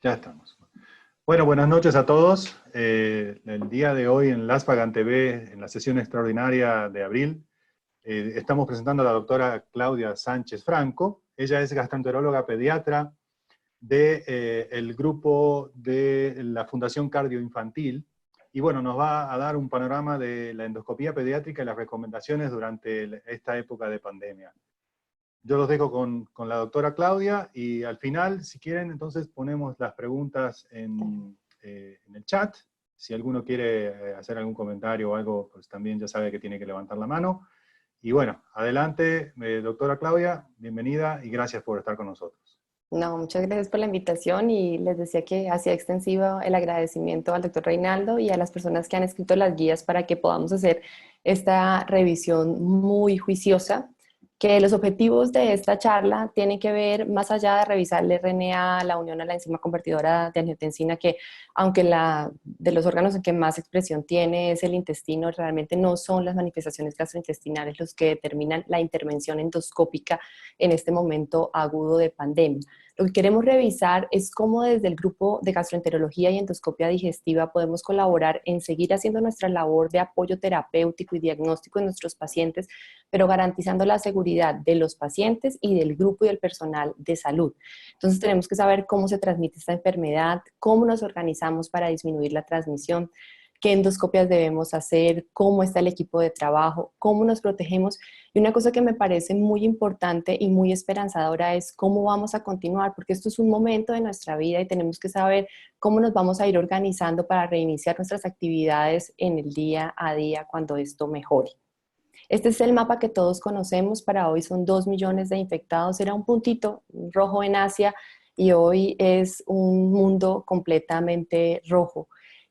Ya estamos. Bueno, buenas noches a todos. El día de hoy en LASPAGAN TV, en la sesión extraordinaria de abril, estamos presentando a la doctora Claudia Sánchez Franco. Ella es gastroenteróloga pediatra del grupo de la Fundación Cardioinfantil. Y bueno, nos va a dar un panorama de la endoscopía pediátrica y las recomendaciones durante esta época de pandemia. Yo los dejo con la doctora Claudia y al final, si quieren, entonces ponemos las preguntas en el chat. Si alguno quiere hacer algún comentario o algo, pues también ya sabe que tiene que levantar la mano. Y bueno, adelante, doctora Claudia, bienvenida y gracias por estar con nosotros. No, muchas gracias por la invitación y les decía que hacía extensivo el agradecimiento al doctor Reinaldo y a las personas que han escrito las guías para que podamos hacer esta revisión muy juiciosa, que los objetivos de esta charla tienen que ver más allá de revisar el RNA, la unión a la enzima convertidora de angiotensina, que aunque de los órganos en que más expresión tiene es el intestino, realmente no son las manifestaciones gastrointestinales los que determinan la intervención endoscópica en este momento agudo de pandemia. Lo que queremos revisar es cómo desde el grupo de gastroenterología y endoscopia digestiva podemos colaborar en seguir haciendo nuestra labor de apoyo terapéutico y diagnóstico en nuestros pacientes, pero garantizando la seguridad de los pacientes y del grupo y del personal de salud. Entonces tenemos que saber cómo se transmite esta enfermedad, cómo nos organizamos para disminuir la transmisión, qué endoscopias debemos hacer, cómo está el equipo de trabajo, cómo nos protegemos. Y una cosa que me parece muy importante y muy esperanzadora es cómo vamos a continuar, porque esto es un momento de nuestra vida y tenemos que saber cómo nos vamos a ir organizando para reiniciar nuestras actividades en el día a día cuando esto mejore. Este es el mapa que todos conocemos. Para hoy son 2 millones de infectados. Era un puntito rojo en Asia y hoy es un mundo completamente rojo.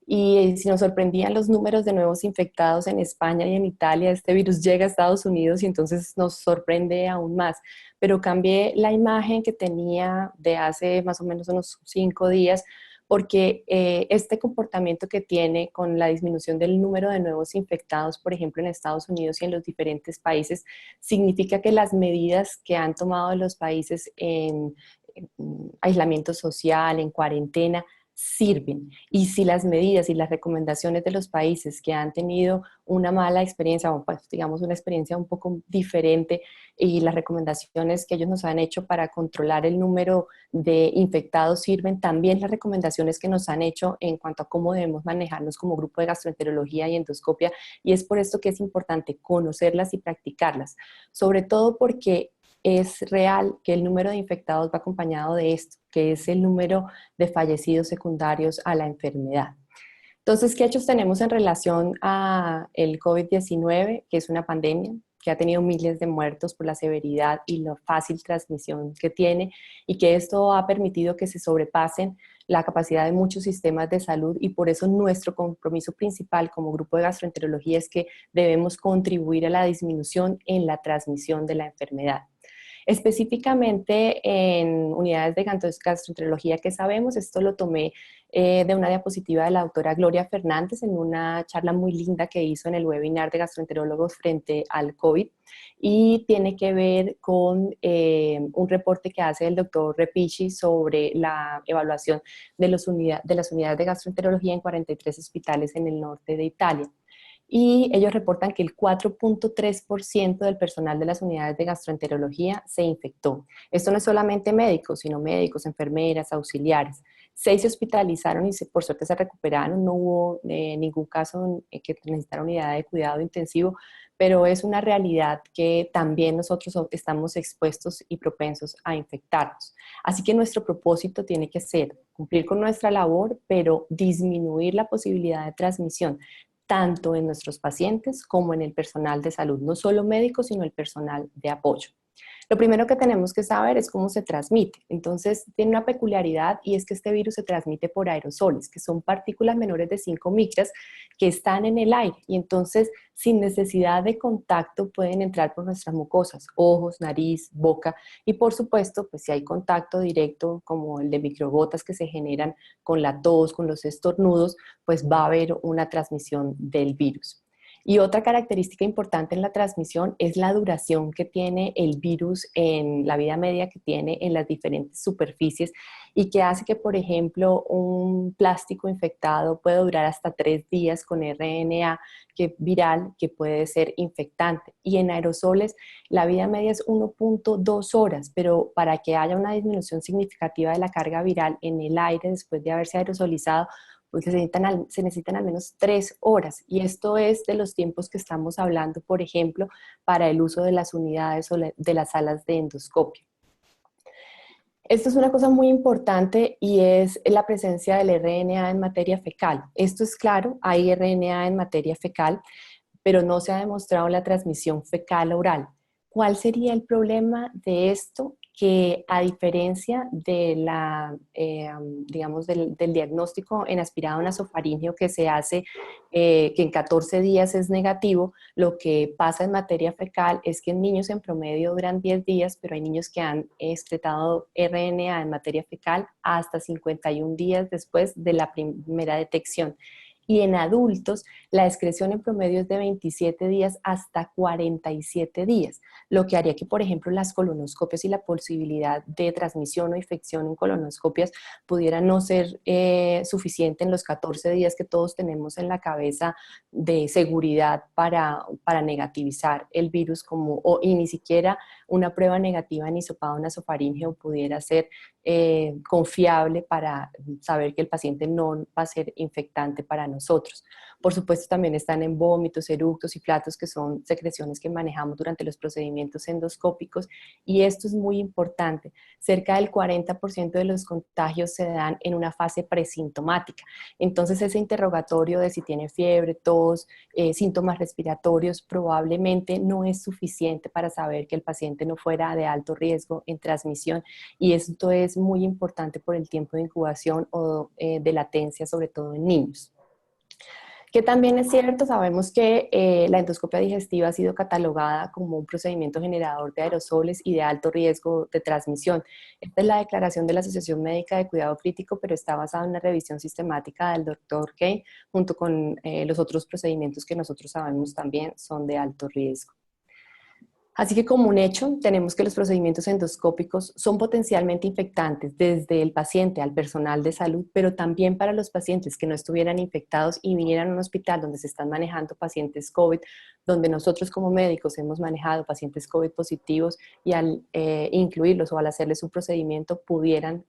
Y si nos sorprendían los números de nuevos infectados en España y en Italia, este virus llega a Estados Unidos y entonces nos sorprende aún más. Pero cambié la imagen que tenía de hace más o menos unos 5 días porque este comportamiento que tiene con la disminución del número de nuevos infectados, por ejemplo, en Estados Unidos y en los diferentes países, significa que las medidas que han tomado los países en aislamiento social, en cuarentena, sirven. Y si las medidas y las recomendaciones de los países que han tenido una mala experiencia, o pues, digamos una experiencia un poco diferente, y las recomendaciones que ellos nos han hecho para controlar el número de infectados sirven, también las recomendaciones que nos han hecho en cuanto a cómo debemos manejarnos como grupo de gastroenterología y endoscopia, y es por esto que es importante conocerlas y practicarlas, sobre todo porque es real que el número de infectados va acompañado de esto, que es el número de fallecidos secundarios a la enfermedad. Entonces, ¿qué hechos tenemos en relación a el COVID-19, que es una pandemia que ha tenido miles de muertos por la severidad y la fácil transmisión que tiene, y que esto ha permitido que se sobrepasen la capacidad de muchos sistemas de salud, y por eso nuestro compromiso principal como grupo de gastroenterología es que debemos contribuir a la disminución en la transmisión de la enfermedad? Específicamente en unidades de gastroenterología que sabemos, esto lo tomé de una diapositiva de la doctora Gloria Fernández en una charla muy linda que hizo en el webinar de gastroenterólogos frente al COVID, y tiene que ver con un reporte que hace el doctor Repici sobre la evaluación de las unidades de gastroenterología en 43 hospitales en el norte de Italia. Y ellos reportan que el 4.3% del personal de las unidades de gastroenterología se infectó. Esto no es solamente médicos, sino médicos, enfermeras, auxiliares. 6 se hospitalizaron y por suerte se recuperaron. No hubo ningún caso que necesitara unidad de cuidado intensivo, pero es una realidad que también nosotros estamos expuestos y propensos a infectarnos. Así que nuestro propósito tiene que ser cumplir con nuestra labor, pero disminuir la posibilidad de transmisión, tanto en nuestros pacientes como en el personal de salud, no solo médicos, sino el personal de apoyo. Lo primero que tenemos que saber es cómo se transmite. Entonces, tiene una peculiaridad, y es que este virus se transmite por aerosoles, que son partículas menores de 5 micras que están en el aire, y entonces, sin necesidad de contacto, pueden entrar por nuestras mucosas, ojos, nariz, boca, y por supuesto, pues si hay contacto directo, como el de microgotas que se generan con la tos, con los estornudos, pues va a haber una transmisión del virus. Y otra característica importante en la transmisión es la duración que tiene el virus en la vida media que tiene en las diferentes superficies y que hace que, por ejemplo, un plástico infectado puede durar hasta 3 días con RNA viral que puede ser infectante. Y en aerosoles la vida media es 1.2 horas, pero para que haya una disminución significativa de la carga viral en el aire después de haberse aerosolizado, pues se necesitan al menos 3 horas. Y esto es de los tiempos que estamos hablando, por ejemplo, para el uso de las unidades o de las salas de endoscopio. Esto es una cosa muy importante y es la presencia del RNA en materia fecal. Esto es claro, hay RNA en materia fecal, pero no se ha demostrado la transmisión fecal oral. ¿Cuál sería el problema de esto? Que a diferencia de digamos, del diagnóstico en aspirado nasofaríngeo que se hace, que en 14 días es negativo, lo que pasa en materia fecal es que en niños en promedio duran 10 días, pero hay niños que han excretado RNA en materia fecal hasta 51 días después de la primera detección. Y en adultos, la excreción en promedio es de 27 días hasta 47 días, lo que haría que, por ejemplo, las colonoscopias y la posibilidad de transmisión o infección en colonoscopias pudiera no ser suficiente en los 14 días que todos tenemos en la cabeza de seguridad para negativizar el virus, y ni siquiera una prueba negativa en hisopado nasofaríngeo pudiera ser confiable para saber que el paciente no va a ser infectante para nosotros. Por supuesto, también están en vómitos, eructos y flatos, que son secreciones que manejamos durante los procedimientos endoscópicos, y esto es muy importante. Cerca del 40% de los contagios se dan en una fase presintomática. Entonces, ese interrogatorio de si tiene fiebre, tos, síntomas respiratorios, probablemente no es suficiente para saber que el paciente no fuera de alto riesgo en transmisión, y esto es muy importante por el tiempo de incubación o de latencia, sobre todo en niños. Que también es cierto, sabemos que la endoscopia digestiva ha sido catalogada como un procedimiento generador de aerosoles y de alto riesgo de transmisión. Esta es la declaración de la Asociación Médica de Cuidado Crítico, pero está basada en una revisión sistemática del Dr. Kane, junto con los otros procedimientos que nosotros sabemos también son de alto riesgo. Así que como un hecho, tenemos que los procedimientos endoscópicos son potencialmente infectantes desde el paciente al personal de salud, pero también para los pacientes que no estuvieran infectados y vinieran a un hospital donde se están manejando pacientes COVID, donde nosotros como médicos hemos manejado pacientes COVID positivos, y al incluirlos o al hacerles un procedimiento pudieran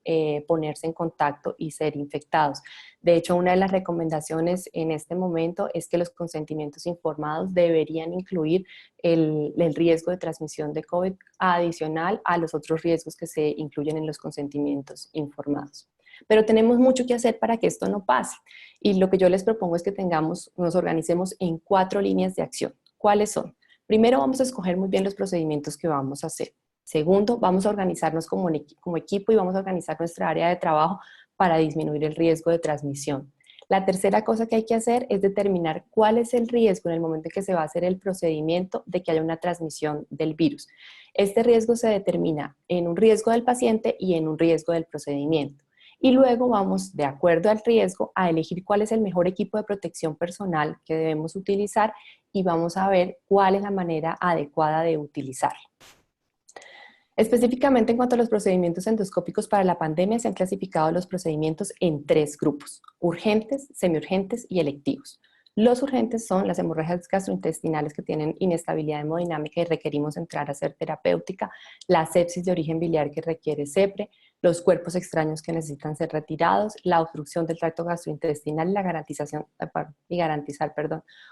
ponerse en contacto y ser infectados. De hecho, una de las recomendaciones en este momento es que los consentimientos informados deberían incluir el riesgo de transmisión de COVID adicional a los otros riesgos que se incluyen en los consentimientos informados. Pero tenemos mucho que hacer para que esto no pase. Y lo que yo les propongo es que nos organicemos en 4 líneas de acción. ¿Cuáles son? Primero, vamos a escoger muy bien los procedimientos que vamos a hacer. Segundo, vamos a organizarnos como equipo y vamos a organizar nuestra área de trabajo para disminuir el riesgo de transmisión. La tercera cosa que hay que hacer es determinar cuál es el riesgo en el momento en que se va a hacer el procedimiento de que haya una transmisión del virus. Este riesgo se determina en un riesgo del paciente y en un riesgo del procedimiento. Y luego vamos, de acuerdo al riesgo, a elegir cuál es el mejor equipo de protección personal que debemos utilizar, y vamos a ver cuál es la manera adecuada de utilizarlo. Específicamente en cuanto a los procedimientos endoscópicos para la pandemia, se han clasificado los procedimientos en 3 grupos: urgentes, semiurgentes y electivos. Los urgentes son las hemorragias gastrointestinales que tienen inestabilidad hemodinámica y requerimos entrar a hacer terapéutica, la sepsis de origen biliar que requiere CEPRE, los cuerpos extraños que necesitan ser retirados, la obstrucción del tracto gastrointestinal y garantizar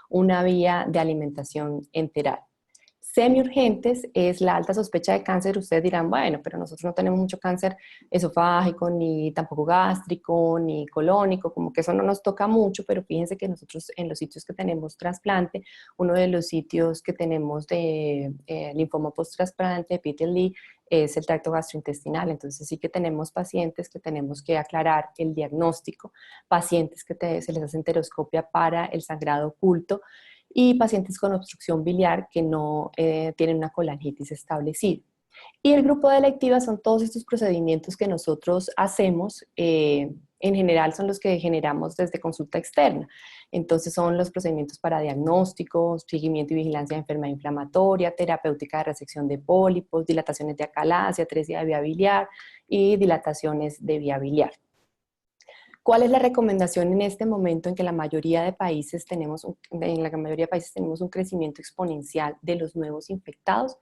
una vía de alimentación enteral. Semiurgentes es la alta sospecha de cáncer. Ustedes dirán, bueno, pero nosotros no tenemos mucho cáncer esofágico, ni tampoco gástrico, ni colónico, como que eso no nos toca mucho, pero fíjense que nosotros en los sitios que tenemos trasplante, uno de los sitios que tenemos de linfoma post-trasplante de PTLD es el tracto gastrointestinal. Entonces sí que tenemos pacientes que tenemos que aclarar el diagnóstico, pacientes que se les hace enteroscopia para el sangrado oculto, y pacientes con obstrucción biliar que no tienen una colangitis establecida. Y el grupo de electivas son todos estos procedimientos que nosotros hacemos, en general son los que generamos desde consulta externa. Entonces son los procedimientos para diagnóstico, seguimiento y vigilancia de enfermedad inflamatoria, terapéutica de resección de pólipos, dilataciones de acalasia, atresia de vía biliar y dilataciones de vía biliar. ¿Cuál es la recomendación en este momento en que en la mayoría de países tenemos un crecimiento exponencial de los nuevos infectados?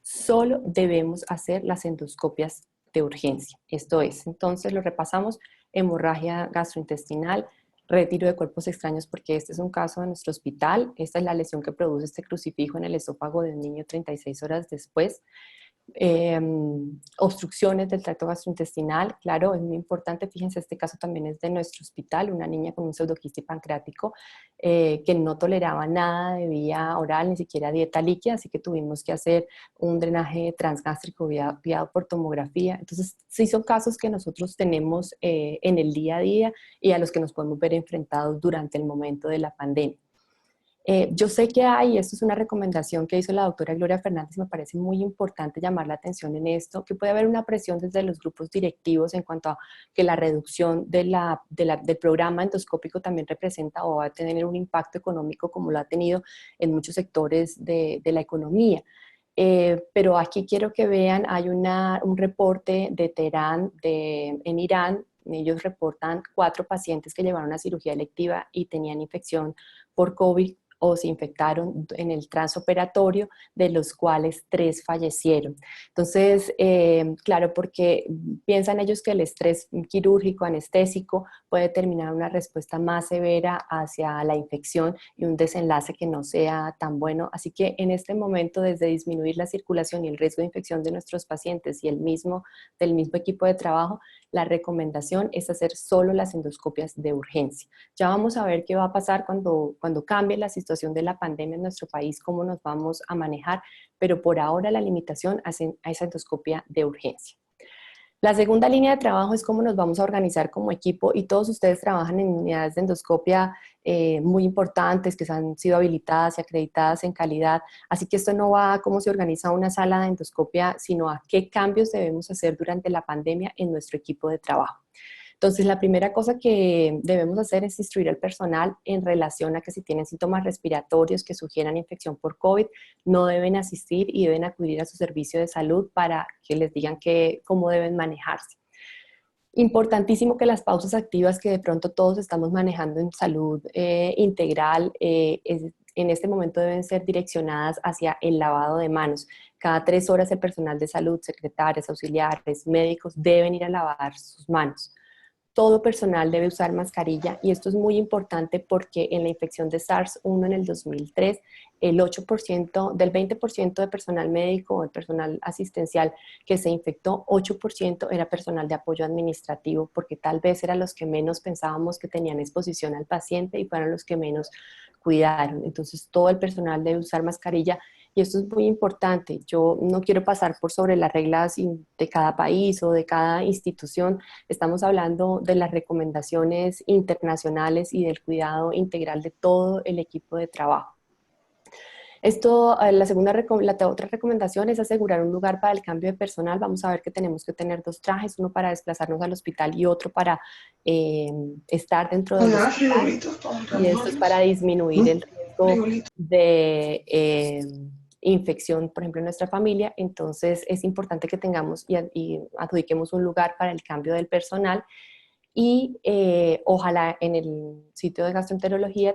Solo debemos hacer las endoscopias de urgencia. Esto es, entonces lo repasamos: hemorragia gastrointestinal, retiro de cuerpos extraños, porque este es un caso de nuestro hospital. Esta es la lesión que produce este crucifijo en el esófago del niño 36 horas después. Obstrucciones del tracto gastrointestinal, claro, es muy importante. Fíjense, este caso también es de nuestro hospital, una niña con un pseudoquiste pancreático que no toleraba nada de vía oral, ni siquiera dieta líquida, así que tuvimos que hacer un drenaje transgástrico guiado por tomografía. Entonces, sí son casos que nosotros tenemos en el día a día y a los que nos podemos ver enfrentados durante el momento de la pandemia. Yo sé que hay, esto es una recomendación que hizo la doctora Gloria Fernández, me parece muy importante llamar la atención en esto, que puede haber una presión desde los grupos directivos en cuanto a que la reducción del programa endoscópico también representa o va a tener un impacto económico como lo ha tenido en muchos sectores de la economía. Pero aquí quiero que vean, hay un reporte de Teherán, en Irán. Ellos reportan 4 pacientes que llevaron a cirugía electiva y tenían infección por COVID o se infectaron en el transoperatorio, de los cuales 3 fallecieron. Entonces, claro, porque piensan ellos que el estrés quirúrgico, anestésico, puede terminar una respuesta más severa hacia la infección y un desenlace que no sea tan bueno. Así que en este momento, desde disminuir la circulación y el riesgo de infección de nuestros pacientes y del mismo equipo de trabajo, la recomendación es hacer solo las endoscopias de urgencia. Ya vamos a ver qué va a pasar cuando cambie la situación de la pandemia en nuestro país, cómo nos vamos a manejar, pero por ahora la limitación a esa endoscopia de urgencia. La segunda línea de trabajo es cómo nos vamos a organizar como equipo, y todos ustedes trabajan en unidades de endoscopia muy importantes que han sido habilitadas y acreditadas en calidad, así que esto no va a cómo se organiza una sala de endoscopia, sino a qué cambios debemos hacer durante la pandemia en nuestro equipo de trabajo. Entonces, la primera cosa que debemos hacer es instruir al personal en relación a que si tienen síntomas respiratorios que sugieran infección por COVID, no deben asistir y deben acudir a su servicio de salud para que les digan cómo deben manejarse. Importantísimo que las pausas activas que de pronto todos estamos manejando en salud integral, en este momento deben ser direccionadas hacia el lavado de manos. Cada 3 horas el personal de salud, secretarias, auxiliares, médicos deben ir a lavar sus manos. Todo personal debe usar mascarilla, y esto es muy importante porque en la infección de SARS-1 en el 2003, del 20% de personal médico o el personal asistencial que se infectó, 8% era personal de apoyo administrativo, porque tal vez eran los que menos pensábamos que tenían exposición al paciente y fueron los que menos cuidaron. Entonces todo el personal debe usar mascarilla. Y esto es muy importante. Yo no quiero pasar por sobre las reglas de cada país o de cada institución. Estamos hablando de las recomendaciones internacionales y del cuidado integral de todo el equipo de trabajo. La otra recomendación es asegurar un lugar para el cambio de personal. Vamos a ver que tenemos que tener 2 trajes, uno para desplazarnos al hospital y otro para estar dentro del hospital. Y esto es para disminuir el riesgo de infección, por ejemplo, en nuestra familia. Entonces es importante que tengamos y adjudiquemos un lugar para el cambio del personal. Y ojalá en el sitio de gastroenterología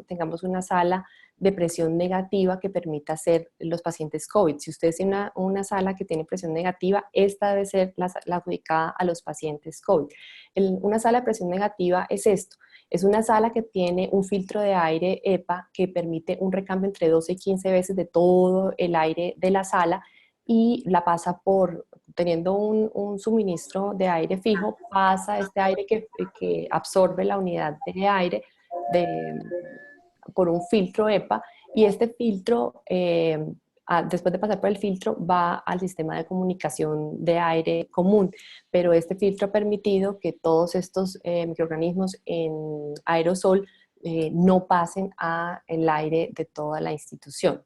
tengamos una sala de presión negativa que permita hacer los pacientes COVID. Si ustedes tienen una sala que tiene presión negativa, esta debe ser la adjudicada a los pacientes COVID. Una sala de presión negativa es esto: es una sala que tiene un filtro de aire EPA que permite un recambio entre 12 y 15 veces de todo el aire de la sala, y la pasa teniendo un suministro de aire fijo, pasa este aire que absorbe la unidad de aire por un filtro EPA, y este filtro, después de pasar por el filtro, va al sistema de comunicación de aire común, pero este filtro ha permitido que todos estos microorganismos en aerosol no pasen al aire de toda la institución.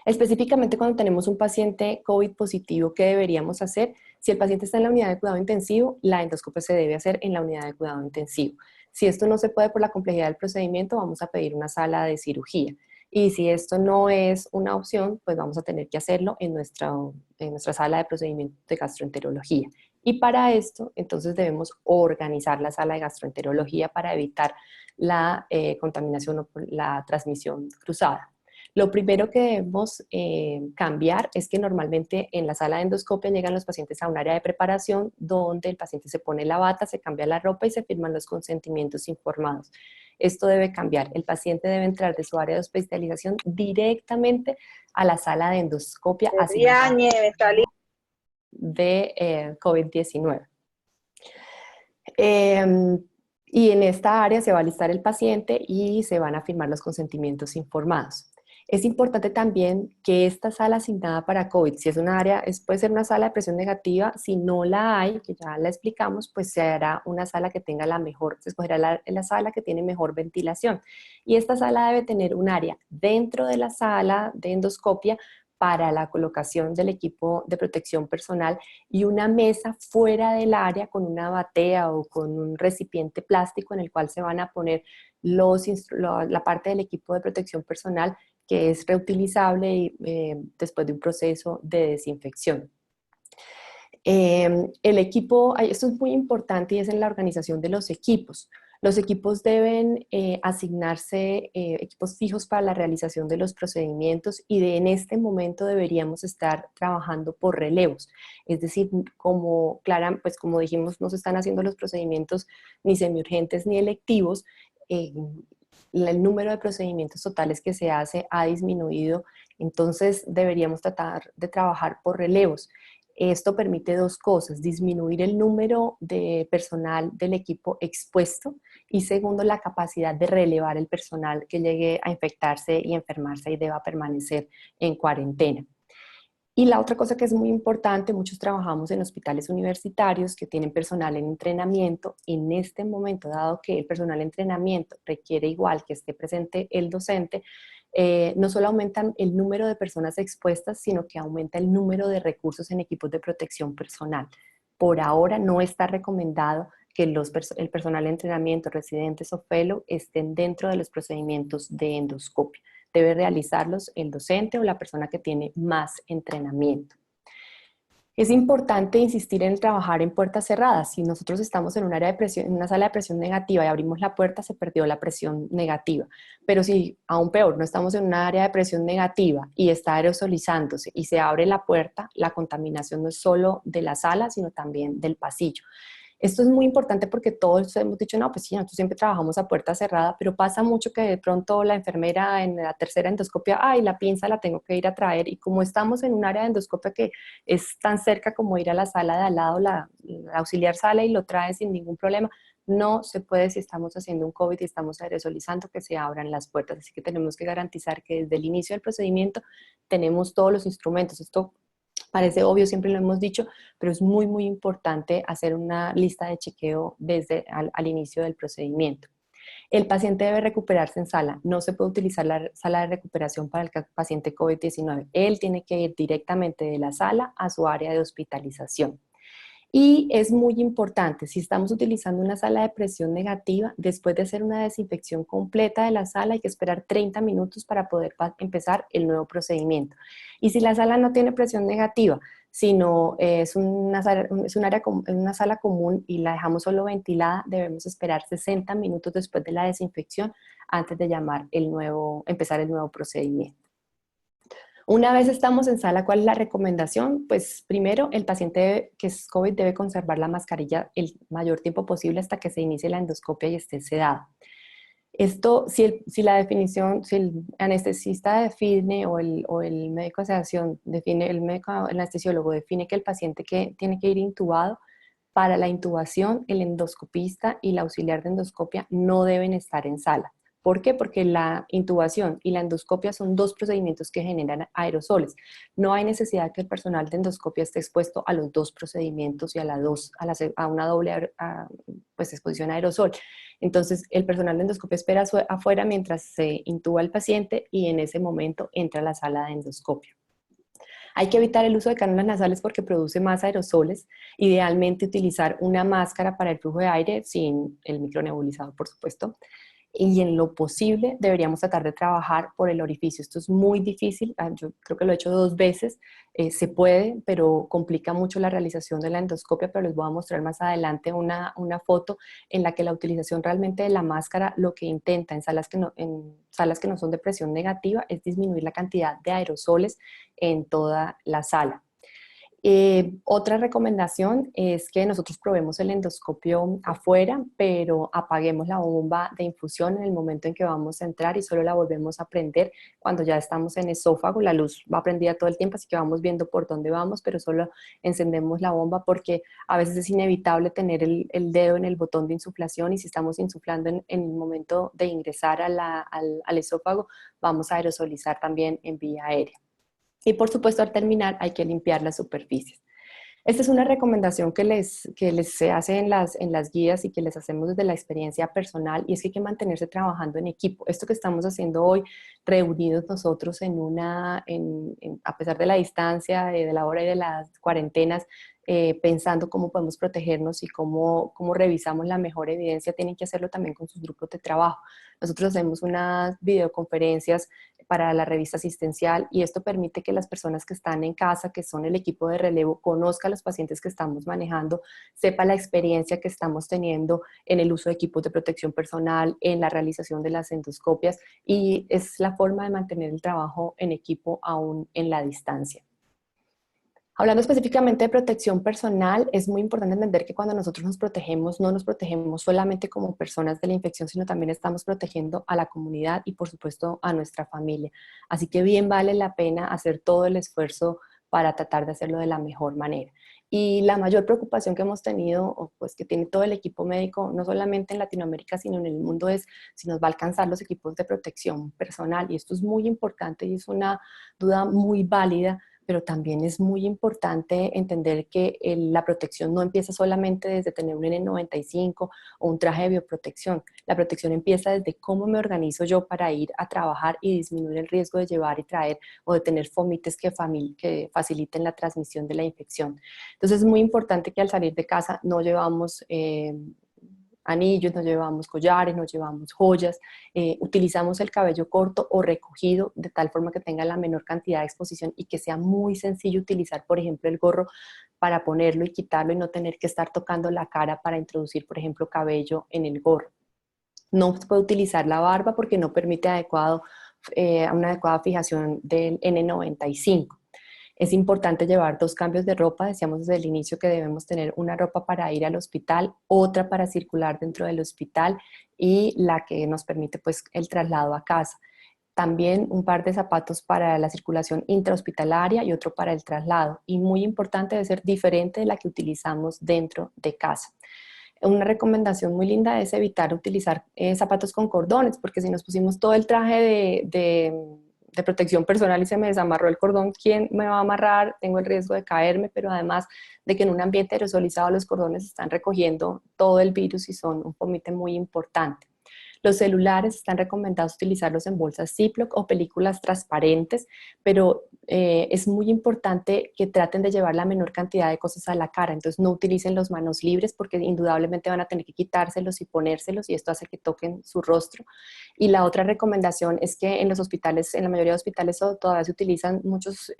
Específicamente cuando tenemos un paciente COVID positivo, ¿qué deberíamos hacer? Si el paciente está en la unidad de cuidado intensivo, la endoscopia se debe hacer en la unidad de cuidado intensivo. Si esto no se puede por la complejidad del procedimiento, vamos a pedir una sala de cirugía. Y si esto no es una opción, pues vamos a tener que hacerlo en nuestra sala de procedimientos de gastroenterología. Y para esto, entonces debemos organizar la sala de gastroenterología para evitar la contaminación o la transmisión cruzada. Lo primero que debemos cambiar es que normalmente en la sala de endoscopia llegan los pacientes a un área de preparación donde el paciente se pone la bata, se cambia la ropa y se firman los consentimientos informados. Esto debe cambiar. El paciente debe entrar de su área de hospitalización directamente a la sala de endoscopia asignada de COVID-19. Y en esta área se va a listar el paciente y se van a firmar los consentimientos informados. Es importante también que esta sala asignada para COVID, si es una área, puede ser una sala de presión negativa, si no la hay, que ya la explicamos, pues se hará una sala que tenga se escogerá la sala que tiene mejor ventilación. Y esta sala debe tener un área dentro de la sala de endoscopia para la colocación del equipo de protección personal y una mesa fuera del área con una batea o con un recipiente plástico en el cual se van a poner la parte del equipo de protección personal que es reutilizable y, después de un proceso de desinfección. El equipo, esto es muy importante y es en la organización de los equipos. Los equipos deben asignarse equipos fijos para la realización de los procedimientos y en este momento deberíamos estar trabajando por relevos. Es decir, pues como dijimos, no se están haciendo los procedimientos ni semiurgentes ni electivos. El número de procedimientos totales que se hace ha disminuido, entonces deberíamos tratar de trabajar por relevos. Esto permite dos cosas: disminuir el número de personal del equipo expuesto y segundo, la capacidad de relevar el personal que llegue a infectarse y enfermarse y deba permanecer en cuarentena. Y la otra cosa que es muy importante, muchos trabajamos en hospitales universitarios que tienen personal en entrenamiento. En este momento, dado que el personal en entrenamiento requiere igual que esté presente el docente, no solo aumentan el número de personas expuestas, sino que aumenta el número de recursos en equipos de protección personal. Por ahora no está recomendado que el personal de entrenamiento, residentes o fellow estén dentro de los procedimientos de endoscopia. Debe realizarlos el docente o la persona que tiene más entrenamiento. Es importante insistir en trabajar en puertas cerradas. Si nosotros estamos en un área de presión, en una sala de presión negativa y abrimos la puerta, se perdió la presión negativa. Pero si, aún peor, no estamos en un área de presión negativa y está aerosolizándose y se abre la puerta, la contaminación no es solo de la sala, sino también del pasillo. Esto es muy importante porque todos hemos dicho, no, pues sí, nosotros siempre trabajamos a puerta cerrada, pero pasa mucho que de pronto la enfermera en la tercera endoscopia, ay, la pinza la tengo que ir a traer, y como estamos en un área de endoscopia que es tan cerca como ir a la sala de al lado, la auxiliar sale y lo trae sin ningún problema, no se puede, si estamos haciendo un COVID y estamos aerosolizando, que se abran las puertas. Así que tenemos que garantizar que desde el inicio del procedimiento tenemos todos los instrumentos. Esto parece obvio, siempre lo hemos dicho, pero es muy, muy importante hacer una lista de chequeo desde al inicio del procedimiento. El paciente debe recuperarse en sala. No se puede utilizar la sala de recuperación para el paciente COVID-19. Él tiene que ir directamente de la sala a su área de hospitalización. Y es muy importante, si estamos utilizando una sala de presión negativa, después de hacer una desinfección completa de la sala, hay que esperar 30 minutos para poder empezar el nuevo procedimiento. Y si la sala no tiene presión negativa, sino es una sala común y la dejamos solo ventilada, debemos esperar 60 minutos después de la desinfección antes de empezar el nuevo procedimiento. Una vez estamos en sala, ¿cuál es la recomendación? Pues primero, el paciente que es COVID debe conservar la mascarilla el mayor tiempo posible hasta que se inicie la endoscopia y esté sedado. Esto, si el anestesista define o el médico de sedación define, el anestesiólogo define que el paciente que tiene que ir intubado, para la intubación, el endoscopista y la auxiliar de endoscopia no deben estar en sala. ¿Por qué? Porque la intubación y la endoscopia son dos procedimientos que generan aerosoles. No hay necesidad que el personal de endoscopia esté expuesto a los dos procedimientos y a una doble pues, exposición a aerosol. Entonces, el personal de endoscopia espera afuera mientras se intuba al paciente y en ese momento entra a la sala de endoscopia. Hay que evitar el uso de cánulas nasales porque produce más aerosoles. Idealmente utilizar una máscara para el flujo de aire sin el micronebulizador, por supuesto. Y en lo posible deberíamos tratar de trabajar por el orificio. Esto es muy difícil, yo creo que lo he hecho 2 veces, se puede, pero complica mucho la realización de la endoscopia, pero les voy a mostrar más adelante una foto en la que la utilización realmente de la máscara lo que intenta en salas que no son de presión negativa es disminuir la cantidad de aerosoles en toda la sala. Otra recomendación es que nosotros probemos el endoscopio afuera, pero apaguemos la bomba de infusión en el momento en que vamos a entrar y solo la volvemos a prender cuando ya estamos en esófago. La luz va prendida todo el tiempo, así que vamos viendo por dónde vamos, pero solo encendemos la bomba porque a veces es inevitable tener el dedo en el botón de insuflación y si estamos insuflando en el momento de ingresar al esófago, vamos a aerosolizar también en vía aérea. Y por supuesto, al terminar hay que limpiar las superficies. Esta es una recomendación que les se hace en las guías y que les hacemos desde la experiencia personal, y es que hay que mantenerse trabajando en equipo. Esto que estamos haciendo hoy, reunidos nosotros a pesar de la distancia, de la hora y de las cuarentenas, pensando cómo podemos protegernos y cómo revisamos la mejor evidencia, tienen que hacerlo también con sus grupos de trabajo. Nosotros hacemos unas videoconferencias para la revista asistencial y esto permite que las personas que están en casa, que son el equipo de relevo, conozcan a los pacientes que estamos manejando, sepa la experiencia que estamos teniendo en el uso de equipos de protección personal, en la realización de las endoscopias, y es la forma de mantener el trabajo en equipo aún en la distancia. Hablando específicamente de protección personal, es muy importante entender que cuando nosotros nos protegemos, no nos protegemos solamente como personas de la infección, sino también estamos protegiendo a la comunidad y por supuesto a nuestra familia. Así que bien vale la pena hacer todo el esfuerzo para tratar de hacerlo de la mejor manera. Y la mayor preocupación que hemos tenido, o pues que tiene todo el equipo médico, no solamente en Latinoamérica, sino en el mundo, es si nos va a alcanzar los equipos de protección personal. Y esto es muy importante y es una duda muy válida, pero también es muy importante entender que la protección no empieza solamente desde tener un N95 o un traje de bioprotección. La protección empieza desde cómo me organizo yo para ir a trabajar y disminuir el riesgo de llevar y traer o de tener fomites que faciliten la transmisión de la infección. Entonces es muy importante que al salir de casa no llevamos anillos, nos llevamos collares, nos llevamos joyas, utilizamos el cabello corto o recogido de tal forma que tenga la menor cantidad de exposición y que sea muy sencillo utilizar, por ejemplo, el gorro para ponerlo y quitarlo y no tener que estar tocando la cara para introducir, por ejemplo, cabello en el gorro. No se puede utilizar la barba porque no permite una adecuada fijación del N95. Es importante llevar 2 cambios de ropa. Decíamos desde el inicio que debemos tener una ropa para ir al hospital, otra para circular dentro del hospital y la que nos permite pues el traslado a casa. También un par de zapatos para la circulación intrahospitalaria y otro para el traslado. Y muy importante, debe ser diferente de la que utilizamos dentro de casa. Una recomendación muy linda es evitar utilizar zapatos con cordones, porque si nos pusimos todo el traje de protección personal y se me desamarró el cordón, ¿quién me va a amarrar? Tengo el riesgo de caerme, pero además de que en un ambiente aerosolizado los cordones están recogiendo todo el virus y son un fomite muy importante. Los celulares están recomendados utilizarlos en bolsas Ziploc o películas transparentes, pero es muy importante que traten de llevar la menor cantidad de cosas a la cara. Entonces no utilicen las manos libres porque indudablemente van a tener que quitárselos y ponérselos y esto hace que toquen su rostro. Y la otra recomendación es que en los hospitales, en la mayoría de hospitales todavía se utilizan muchos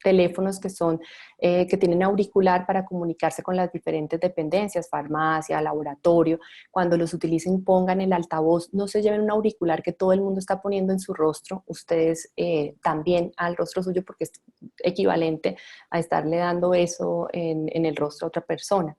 teléfonos que tienen auricular para comunicarse con las diferentes dependencias, farmacia, laboratorio. Cuando los utilicen, pongan el altavoz, no se lleven un auricular que todo el mundo está poniendo en su rostro, ustedes también al rostro suyo, porque es equivalente a estarle dando eso en el rostro a otra persona.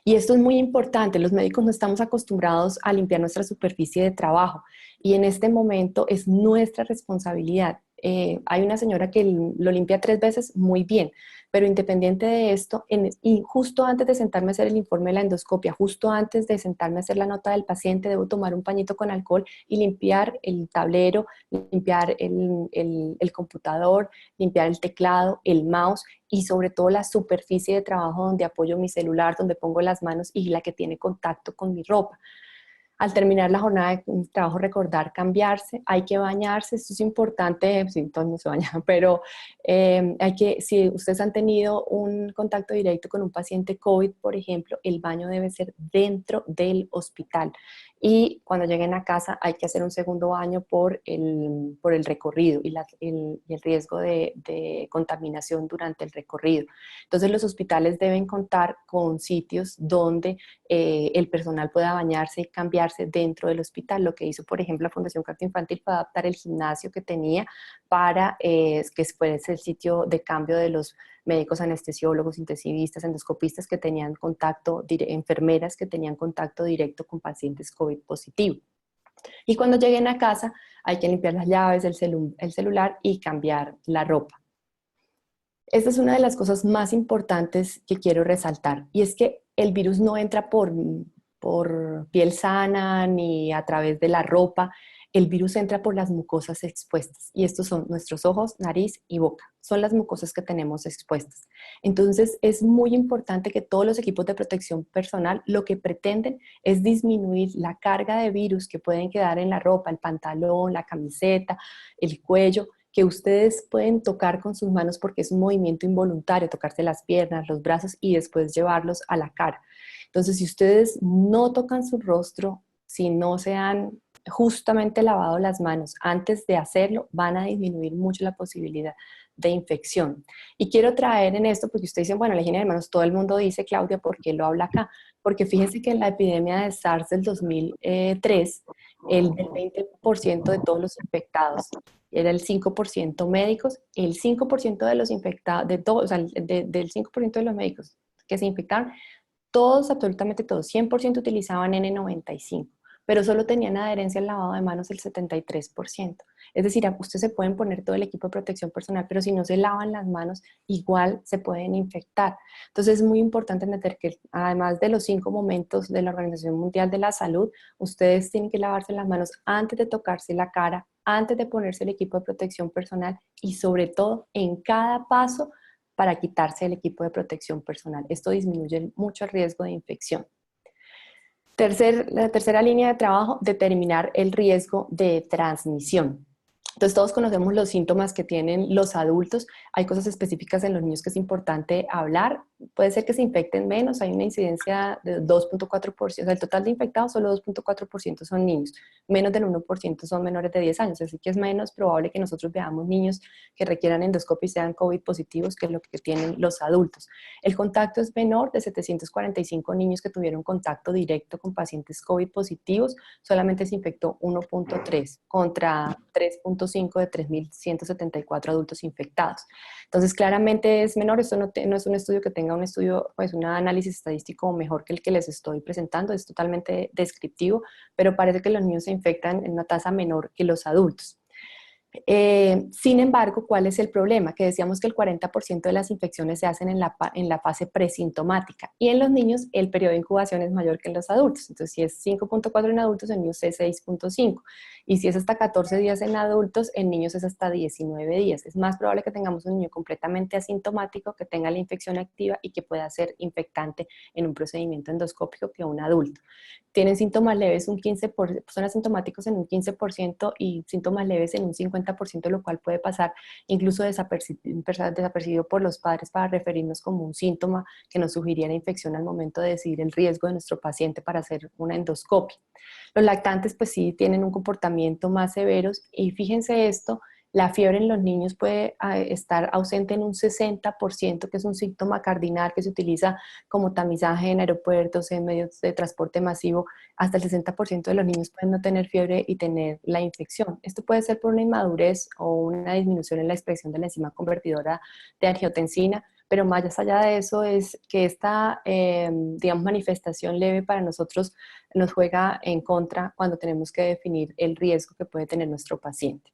Y esto es muy importante, los médicos no estamos acostumbrados a limpiar nuestra superficie de trabajo y en este momento es nuestra responsabilidad. Hay una señora que lo limpia 3 veces muy bien, pero independiente de esto, y justo antes de sentarme a hacer el informe de la endoscopia, justo antes de sentarme a hacer la nota del paciente, debo tomar un pañito con alcohol y limpiar el tablero, limpiar el computador, limpiar el teclado, el mouse y sobre todo la superficie de trabajo donde apoyo mi celular, donde pongo las manos y la que tiene contacto con mi ropa. Al terminar la jornada de trabajo, recordar cambiarse, hay que bañarse, esto es importante, sí, todos no se bañan, pero si ustedes han tenido un contacto directo con un paciente COVID, por ejemplo, el baño debe ser dentro del hospital. Y cuando lleguen a casa hay que hacer un segundo baño por el recorrido y el riesgo de contaminación durante el recorrido. Entonces los hospitales deben contar con sitios donde el personal pueda bañarse y cambiarse dentro del hospital. Lo que hizo, por ejemplo, la Fundación Carta Infantil fue adaptar el gimnasio que tenía para que fuese el sitio de cambio de los médicos anestesiólogos, intensivistas, endoscopistas que tenían contacto, enfermeras que tenían contacto directo con pacientes COVID positivo. Y cuando lleguen a casa hay que limpiar las llaves, el celular y cambiar la ropa. Esta es una de las cosas más importantes que quiero resaltar, y es que el virus no entra por piel sana ni a través de la ropa. El virus entra por las mucosas expuestas, y estos son nuestros ojos, nariz y boca. Son las mucosas que tenemos expuestas. Entonces es muy importante que todos los equipos de protección personal lo que pretenden es disminuir la carga de virus que pueden quedar en la ropa, el pantalón, la camiseta, el cuello, que ustedes pueden tocar con sus manos porque es un movimiento involuntario, tocarse las piernas, los brazos y después llevarlos a la cara. Entonces, si ustedes no tocan su rostro, si no se han justamente lavado las manos antes de hacerlo, van a disminuir mucho la posibilidad de infección. Y quiero traer en esto, porque ustedes dicen, bueno, la higiene de manos, todo el mundo dice, Claudia, ¿por qué lo habla acá? Porque fíjense que en la epidemia de SARS del 2003, el 20% de todos los infectados era el 5% médicos, el 5% de los infectados, o sea, del 5% de los médicos que se infectaron, todos, absolutamente todos, 100% utilizaban N95, pero solo tenían adherencia al lavado de manos el 73%. Es decir, ustedes se pueden poner todo el equipo de protección personal, pero si no se lavan las manos, igual se pueden infectar. Entonces es muy importante entender que además de los 5 momentos de la Organización Mundial de la Salud, ustedes tienen que lavarse las manos antes de tocarse la cara, antes de ponerse el equipo de protección personal y sobre todo en cada paso para quitarse el equipo de protección personal. Esto disminuye mucho el riesgo de infección. La tercera línea de trabajo, determinar el riesgo de transmisión. Entonces todos conocemos los síntomas que tienen los adultos. Hay cosas específicas en los niños que es importante hablar. Puede ser que se infecten menos, hay una incidencia de 2.4%, o sea, el total de infectados solo 2.4% son niños, menos del 1% son menores de 10 años, así que es menos probable que nosotros veamos niños que requieran endoscopia y sean COVID positivos que lo que tienen los adultos. El contacto es menor, de 745 niños que tuvieron contacto directo con pacientes COVID positivos, solamente se infectó 1.3 contra 3.5 de 3.174 adultos infectados. Entonces, claramente es menor. Esto no es un estudio que tenga pues un análisis estadístico mejor que el que les estoy presentando, es totalmente descriptivo, pero parece que los niños se infectan en una tasa menor que los adultos. Sin embargo, ¿cuál es el problema? Que decíamos que el 40% de las infecciones se hacen en la fase presintomática, y en los niños el periodo de incubación es mayor que en los adultos. Entonces, si es 5.4 en adultos, en niños es 6.5, y si es hasta 14 días en adultos, en niños es hasta 19 días. Es más probable que tengamos un niño completamente asintomático, que tenga la infección activa y que pueda ser infectante en un procedimiento endoscópico que un adulto. Tienen síntomas leves son asintomáticos en un 15% y síntomas leves en un 50%, lo cual puede pasar incluso desapercibido por los padres para referirnos como un síntoma que nos sugiriera infección al momento de decidir el riesgo de nuestro paciente para hacer una endoscopia. Los lactantes pues sí tienen un comportamiento más severos, y fíjense esto, la fiebre en los niños puede estar ausente en un 60%, que es un síntoma cardinal que se utiliza como tamizaje en aeropuertos, en medios de transporte masivo. Hasta el 60% de los niños pueden no tener fiebre y tener la infección. Esto puede ser por una inmadurez o una disminución en la expresión de la enzima convertidora de angiotensina, pero más allá de eso es que esta, digamos, manifestación leve para nosotros nos juega en contra cuando tenemos que definir el riesgo que puede tener nuestro paciente.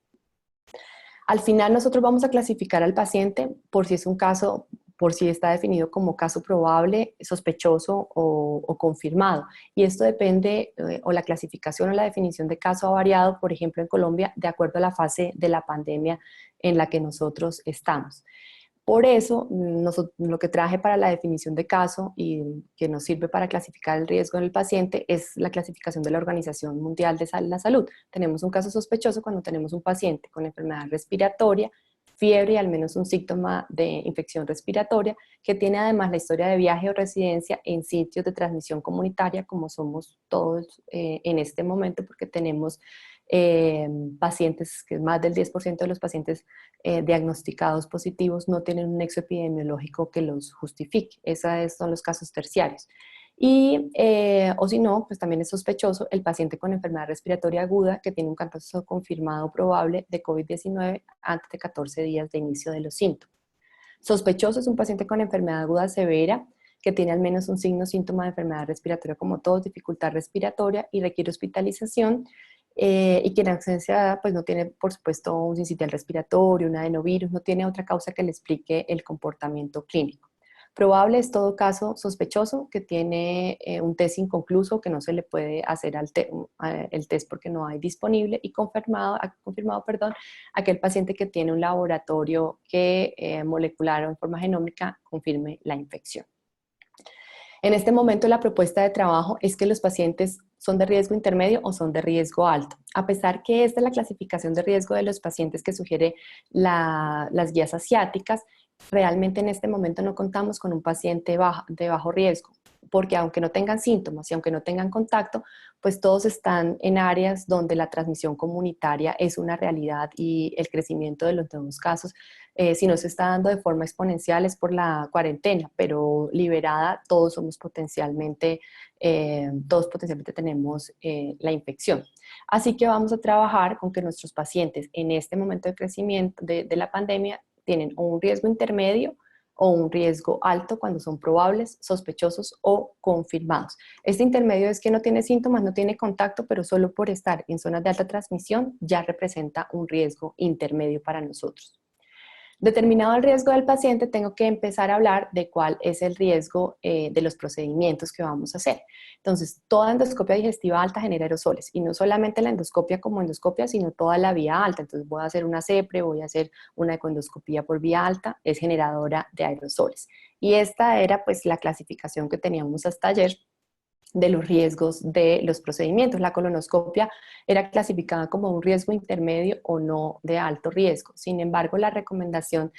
Al final nosotros vamos a clasificar al paciente por si es un caso, por si está definido como caso probable, sospechoso o confirmado. Y esto depende, o la clasificación o la definición de caso ha variado, por ejemplo, en Colombia, de acuerdo a la fase de la pandemia en la que nosotros estamos. Por eso, lo que traje para la definición de caso y que nos sirve para clasificar el riesgo en el paciente es la clasificación de la Organización Mundial de la Salud. Tenemos un caso sospechoso cuando tenemos un paciente con enfermedad respiratoria, fiebre y al menos un síntoma de infección respiratoria, que tiene además la historia de viaje o residencia en sitios de transmisión comunitaria, como somos todos en este momento, porque tenemos pacientes, que más del 10% de los pacientes diagnosticados positivos no tienen un nexo epidemiológico que los justifique. Esos son los casos terciarios. Y, o si no, pues también es sospechoso el paciente con enfermedad respiratoria aguda que tiene un caso confirmado probable de COVID-19 antes de 14 días de inicio de los síntomas. Sospechoso es un paciente con enfermedad aguda severa que tiene al menos un signo o síntoma de enfermedad respiratoria como tos, dificultad respiratoria y requiere hospitalización, y que en ausencia pues no tiene, por supuesto, un sincitial respiratorio, un adenovirus, no tiene otra causa que le explique el comportamiento clínico. Probable es todo caso sospechoso que tiene un test inconcluso, que no se le puede hacer el test porque no hay disponible, y confirmado, perdón, aquel paciente que tiene un laboratorio que molecular o en forma genómica confirme la infección. En este momento la propuesta de trabajo es que los pacientes son de riesgo intermedio o son de riesgo alto. A pesar que esta es la clasificación de riesgo de los pacientes que sugiere las guías asiáticas, realmente en este momento no contamos con un paciente de bajo riesgo, porque aunque no tengan síntomas y aunque no tengan contacto, pues todos están en áreas donde la transmisión comunitaria es una realidad y el crecimiento de los nuevos casos, si no se está dando de forma exponencial es por la cuarentena, pero liberada todos potencialmente tenemos la infección. Así que vamos a trabajar con que nuestros pacientes en este momento de crecimiento de la pandemia tienen un riesgo intermedio o un riesgo alto cuando son probables, sospechosos o confirmados. Este intermedio es que no tiene síntomas, no tiene contacto, pero solo por estar en zonas de alta transmisión ya representa un riesgo intermedio para nosotros. Determinado el riesgo del paciente, tengo que empezar a hablar de cuál es el riesgo de los procedimientos que vamos a hacer. Entonces, toda endoscopia digestiva alta genera aerosoles, y no solamente la endoscopia como endoscopia, sino toda la vía alta. Entonces, voy a hacer una CEPRE, voy a hacer una ecoendoscopia por vía alta, es generadora de aerosoles. Y esta era pues la clasificación que teníamos hasta ayer de los riesgos de los procedimientos. La colonoscopia era clasificada como un riesgo intermedio o no de alto riesgo. Sin embargo, la recomendación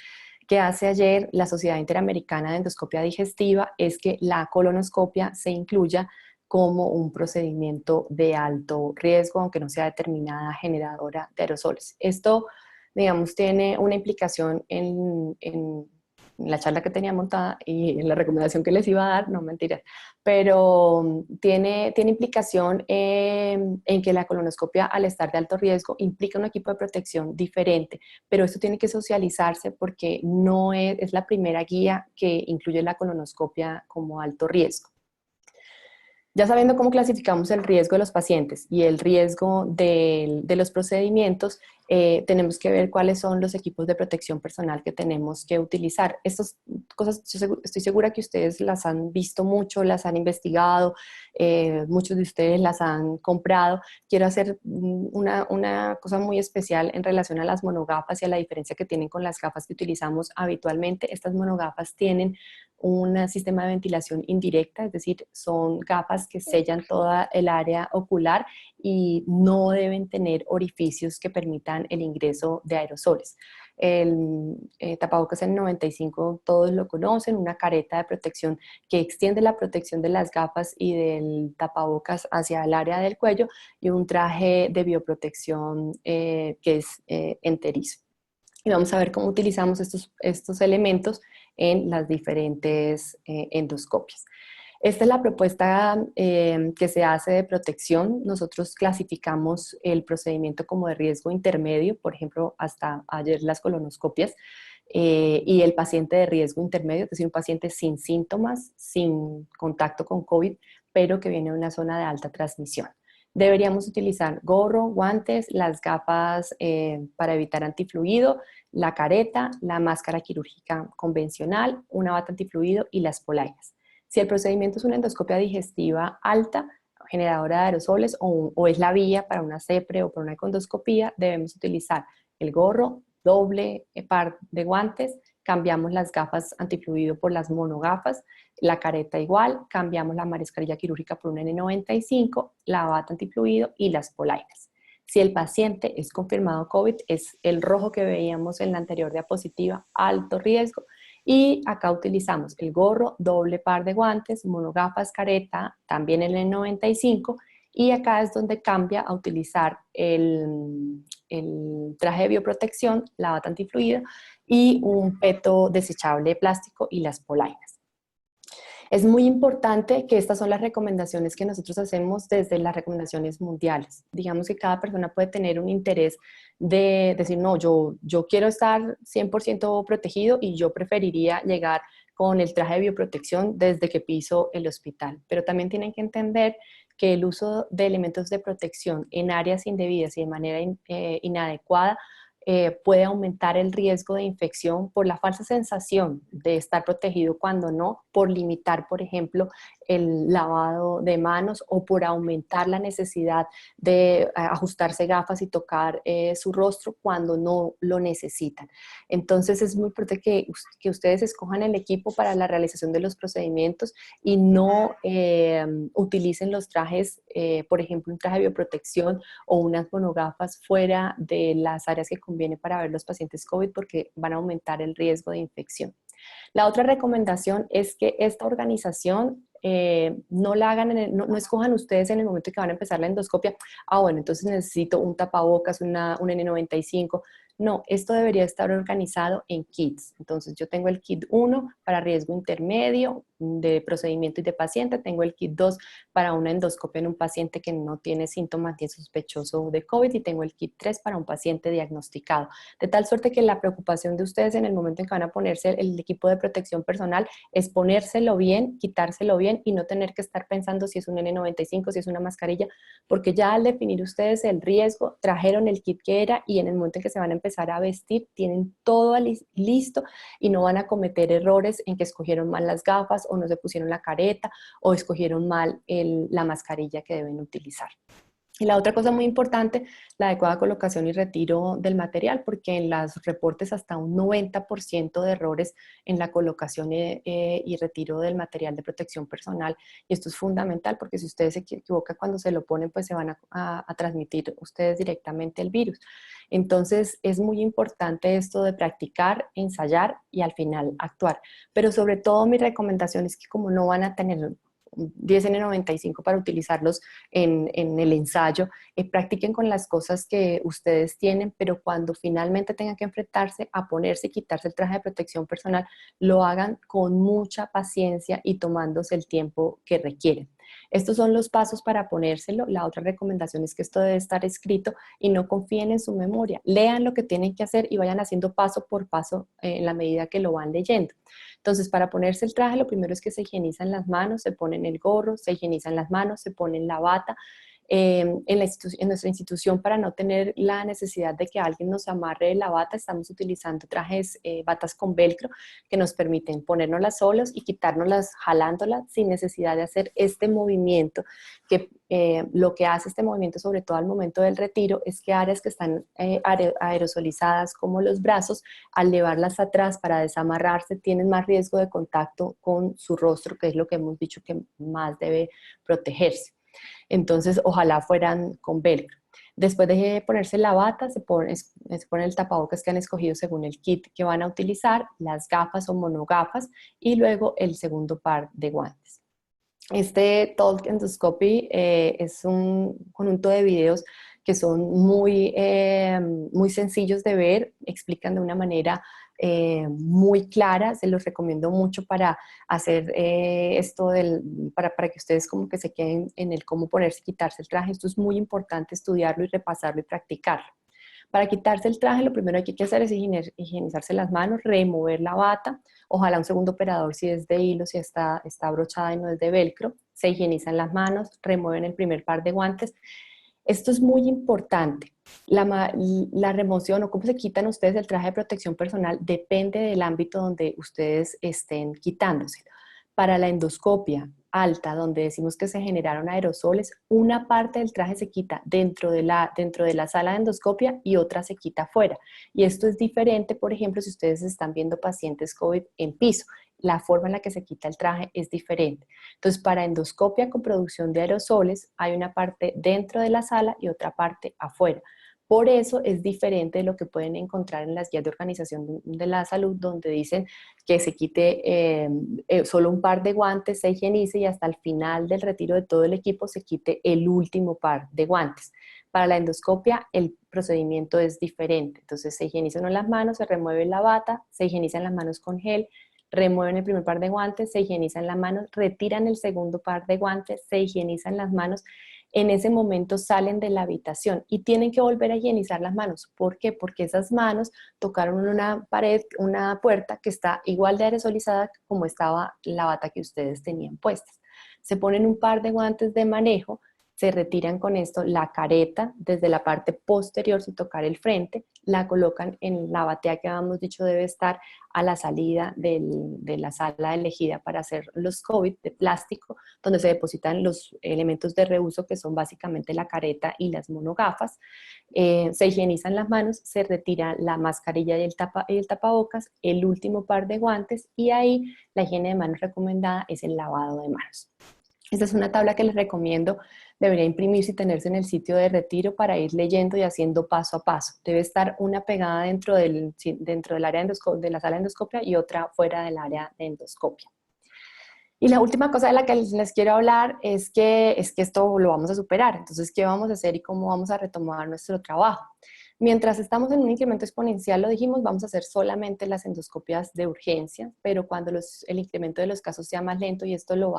que hace ayer la Sociedad Interamericana de Endoscopia Digestiva es que la colonoscopia se incluya como un procedimiento de alto riesgo, aunque no sea determinada generadora de aerosoles. Esto, digamos, tiene una implicación en la charla que tenía montada y en la recomendación que les iba a dar, no mentiras, pero tiene implicación en que la colonoscopia, al estar de alto riesgo, implica un equipo de protección diferente, pero esto tiene que socializarse porque no es la primera guía que incluye la colonoscopia como alto riesgo. Ya sabiendo cómo clasificamos el riesgo de los pacientes y el riesgo de los procedimientos, tenemos que ver cuáles son los equipos de protección personal que tenemos que utilizar. Estas cosas estoy segura que ustedes las han visto mucho, las han investigado, muchos de ustedes las han comprado. Quiero hacer una cosa muy especial en relación a las monogafas y a la diferencia que tienen con las gafas que utilizamos habitualmente. Estas monogafas tienen un sistema de ventilación indirecta, es decir, son gafas que sellan toda el área ocular y no deben tener orificios que permitan el ingreso de aerosoles. El tapabocas N95 todos lo conocen, una careta de protección que extiende la protección de las gafas y del tapabocas hacia el área del cuello, y un traje de bioprotección que es enterizo. Y vamos a ver cómo utilizamos estos elementos en las diferentes endoscopias. Esta es la propuesta que se hace de protección. Nosotros clasificamos el procedimiento como de riesgo intermedio, por ejemplo, hasta ayer las colonoscopias, y el paciente de riesgo intermedio, es decir, un paciente sin síntomas, sin contacto con COVID, pero que viene de una zona de alta transmisión. Deberíamos utilizar gorro, guantes, las gafas para evitar antifluido, la careta, la máscara quirúrgica convencional, una bata antifluido y las polainas. Si el procedimiento es una endoscopia digestiva alta, generadora de aerosoles, o es la vía para una CEPRE o para una econdoscopía, debemos utilizar el gorro, doble par de guantes, cambiamos las gafas antifluido por las monogafas, la careta igual, cambiamos la mascarilla quirúrgica por un N95, la bata antifluido y las polainas. Si el paciente es confirmado COVID, es el rojo que veíamos en la anterior diapositiva, alto riesgo, y acá utilizamos el gorro, doble par de guantes, monogafas, careta, también el N95, y acá es donde cambia a utilizar el traje de bioprotección, la bata antifluida y un peto desechable de plástico y las polainas. Es muy importante que estas son las recomendaciones que nosotros hacemos desde las recomendaciones mundiales. Digamos que cada persona puede tener un interés de decir, no, yo quiero estar 100% protegido y yo preferiría llegar con el traje de bioprotección desde que piso el hospital. Pero también tienen que entender que el uso de elementos de protección en áreas indebidas y de manera inadecuada puede aumentar el riesgo de infección por la falsa sensación de estar protegido cuando no, por limitar, por ejemplo, el lavado de manos o por aumentar la necesidad de ajustarse gafas y tocar su rostro cuando no lo necesitan. Entonces es muy importante que ustedes escojan el equipo para la realización de los procedimientos y no utilicen los trajes, por ejemplo, un traje de bioprotección o unas monogafas fuera de las áreas que conviene para ver los pacientes COVID porque van a aumentar el riesgo de infección. La otra recomendación es que esta organización no la hagan, no escojan ustedes en el momento que van a empezar la endoscopia, bueno, entonces necesito un tapabocas, un N95. No, esto debería estar organizado en kits. Entonces yo tengo el kit 1 para riesgo intermedio de procedimiento y de paciente, tengo el kit 2 para una endoscopia en un paciente que no tiene síntomas ni es sospechoso de COVID y tengo el kit 3 para un paciente diagnosticado. De tal suerte que la preocupación de ustedes en el momento en que van a ponerse el equipo de protección personal es ponérselo bien, quitárselo bien y no tener que estar pensando si es un N95, si es una mascarilla, porque ya al definir ustedes el riesgo, trajeron el kit que era y en el momento en que se van a empezar a vestir, tienen todo listo y no van a cometer errores en que escogieron mal las gafas o no se pusieron la careta o escogieron mal la mascarilla que deben utilizar. Y la otra cosa muy importante, la adecuada colocación y retiro del material, porque en los reportes hasta un 90% de errores en la colocación y retiro del material de protección personal. Y esto es fundamental porque si ustedes se equivocan cuando se lo ponen, pues se van a transmitir ustedes directamente el virus. Entonces es muy importante esto de practicar, ensayar y al final actuar. Pero sobre todo mi recomendación es que como no van a tener 10 N95 para utilizarlos en el ensayo, practiquen con las cosas que ustedes tienen, pero cuando finalmente tengan que enfrentarse a ponerse y quitarse el traje de protección personal, lo hagan con mucha paciencia y tomándose el tiempo que requieren. Estos son los pasos para ponérselo. La otra recomendación es que esto debe estar escrito y no confíen en su memoria. Lean lo que tienen que hacer y vayan haciendo paso por paso en la medida que lo van leyendo. Entonces, para ponerse el traje, lo primero es que se higienizan las manos, se ponen el gorro, se higienizan las manos, se ponen la bata. En nuestra institución, para no tener la necesidad de que alguien nos amarre la bata, estamos utilizando trajes, batas con velcro, que nos permiten ponérnoslas solos y quitárnoslas jalándolas sin necesidad de hacer este movimiento, que lo que hace este movimiento, sobre todo al momento del retiro, es que áreas que están aerosolizadas, como los brazos, al llevarlas atrás para desamarrarse, tienen más riesgo de contacto con su rostro, que es lo que hemos dicho que más debe protegerse. Entonces, ojalá fueran con velcro. Después de ponerse la bata, se pone el tapabocas que han escogido según el kit que van a utilizar, las gafas o monogafas y luego el segundo par de guantes. Este Talk Endoscopy es un conjunto de videos que son muy sencillos de ver, explican de una manera muy clara, se los recomiendo mucho para hacer para que ustedes como que se queden en el cómo ponerse y quitarse el traje. Esto es muy importante estudiarlo y repasarlo y practicarlo. Para quitarse el traje, lo primero que hay que hacer es higienizarse las manos, remover la bata, ojalá un segundo operador si es de hilo, si está abrochada y no es de velcro, se higienizan las manos, remueven el primer par de guantes. Esto es muy importante. La remoción o cómo se quitan ustedes el traje de protección personal depende del ámbito donde ustedes estén quitándose. Para la endoscopia alta, donde decimos que se generaron aerosoles, una parte del traje se quita dentro de la sala de endoscopia y otra se quita afuera. Y esto es diferente, por ejemplo, si ustedes están viendo pacientes COVID en piso, la forma en la que se quita el traje es diferente. Entonces, para endoscopia con producción de aerosoles, hay una parte dentro de la sala y otra parte afuera. Por eso es diferente de lo que pueden encontrar en las guías de organización de la salud, donde dicen que se quite solo un par de guantes, se higienice y hasta el final del retiro de todo el equipo se quite el último par de guantes. Para la endoscopia el procedimiento es diferente. Entonces se higienizan las manos, se remueve la bata, se higienizan las manos con gel, remueven el primer par de guantes, se higienizan las manos, retiran el segundo par de guantes, se higienizan las manos. En ese momento salen de la habitación y tienen que volver a higienizar las manos. ¿Por qué? Porque esas manos tocaron una pared, una puerta que está igual de aerosolizada como estaba la bata que ustedes tenían puestas. Se ponen un par de guantes de manejo, se retiran con esto la careta desde la parte posterior sin tocar el frente, la colocan en la batea que habíamos dicho debe estar a la salida de la sala elegida para hacer los COVID de plástico, donde se depositan los elementos de reuso que son básicamente la careta y las monogafas. Se higienizan las manos, se retira la mascarilla y el tapabocas, el último par de guantes y ahí la higiene de manos recomendada es el lavado de manos. Esta es una tabla que les recomiendo, debería imprimirse y tenerse en el sitio de retiro para ir leyendo y haciendo paso a paso. Debe estar una pegada dentro del área de la sala de endoscopia y otra fuera del área de endoscopia. Y la última cosa de la que les quiero hablar es que esto lo vamos a superar. Entonces, ¿qué vamos a hacer y cómo vamos a retomar nuestro trabajo? Mientras estamos en un incremento exponencial, lo dijimos, vamos a hacer solamente las endoscopias de urgencia, pero cuando el incremento de los casos sea más lento, y esto nos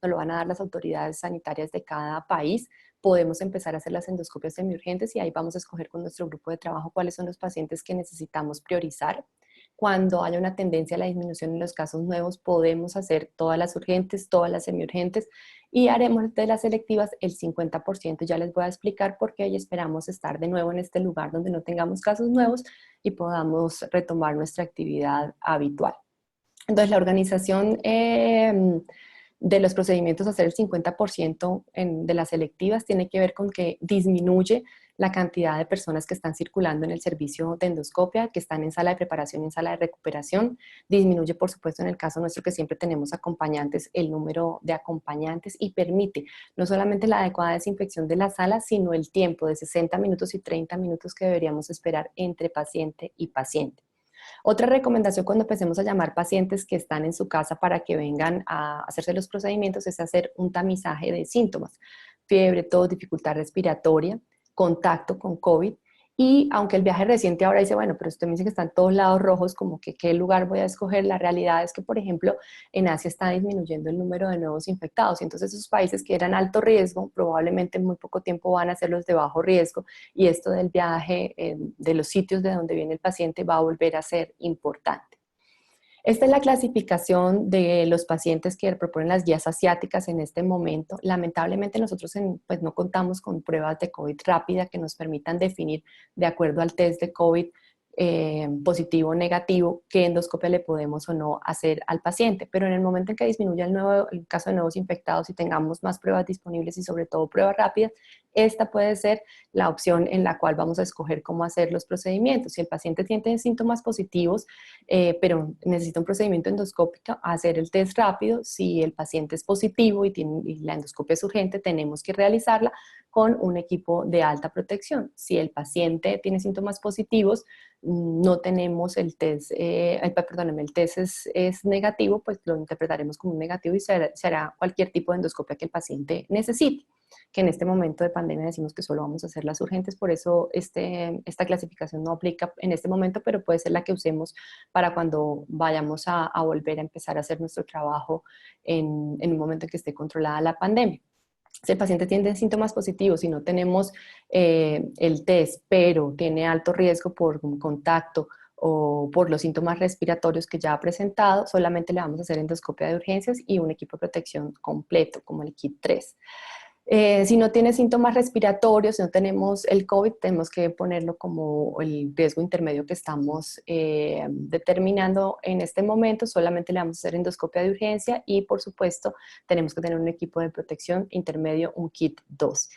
lo van a dar las autoridades sanitarias de cada país, podemos empezar a hacer las endoscopias semiurgentes y ahí vamos a escoger con nuestro grupo de trabajo cuáles son los pacientes que necesitamos priorizar. Cuando haya una tendencia a la disminución en los casos nuevos, podemos hacer todas las urgentes, todas las semiurgentes y haremos de las selectivas el 50%. Ya les voy a explicar por qué hoy esperamos estar de nuevo en este lugar donde no tengamos casos nuevos y podamos retomar nuestra actividad habitual. Entonces, la organización de los procedimientos a hacer el 50% de las selectivas tiene que ver con que disminuye la cantidad de personas que están circulando en el servicio de endoscopia, que están en sala de preparación y en sala de recuperación. Disminuye, por supuesto, en el caso nuestro que siempre tenemos acompañantes, el número de acompañantes y permite no solamente la adecuada desinfección de la sala, sino el tiempo de 60 minutos y 30 minutos que deberíamos esperar entre paciente y paciente. Otra recomendación cuando empecemos a llamar pacientes que están en su casa para que vengan a hacerse los procedimientos es hacer un tamizaje de síntomas, fiebre, tos, dificultad respiratoria, contacto con COVID. Y aunque el viaje reciente ahora dice, bueno, pero usted me dice que están todos lados rojos, como que qué lugar voy a escoger, la realidad es que, por ejemplo, en Asia está disminuyendo el número de nuevos infectados, y entonces esos países que eran alto riesgo, probablemente en muy poco tiempo van a ser los de bajo riesgo, y esto del viaje de los sitios de donde viene el paciente va a volver a ser importante. Esta es la clasificación de los pacientes que proponen las guías asiáticas en este momento. Lamentablemente nosotros pues no contamos con pruebas de COVID rápida que nos permitan definir de acuerdo al test de COVID positivo o negativo qué endoscopia le podemos o no hacer al paciente. Pero en el momento en que disminuya el caso de nuevos infectados y tengamos más pruebas disponibles y sobre todo pruebas rápidas, esta puede ser la opción en la cual vamos a escoger cómo hacer los procedimientos. Si el paciente tiene síntomas positivos, pero necesita un procedimiento endoscópico, hacer el test rápido. Si el paciente es positivo y la endoscopia es urgente, tenemos que realizarla con un equipo de alta protección. Si el paciente tiene síntomas positivos, no tenemos el test, el test es negativo, pues lo interpretaremos como un negativo y será cualquier tipo de endoscopia que el paciente necesite, que en este momento de pandemia decimos que solo vamos a hacer las urgentes, por eso esta clasificación no aplica en este momento, pero puede ser la que usemos para cuando vayamos a volver a empezar a hacer nuestro trabajo en un momento en que esté controlada la pandemia. Si el paciente tiene síntomas positivos y no tenemos el test, pero tiene alto riesgo por un contacto o por los síntomas respiratorios que ya ha presentado, solamente le vamos a hacer endoscopia de urgencias y un equipo de protección completo, como el kit 3. Si no tiene síntomas respiratorios, si no tenemos el COVID, tenemos que ponerlo como el riesgo intermedio que estamos determinando en este momento. Solamente le vamos a hacer endoscopia de urgencia y, por supuesto, tenemos que tener un equipo de protección intermedio, un kit 2.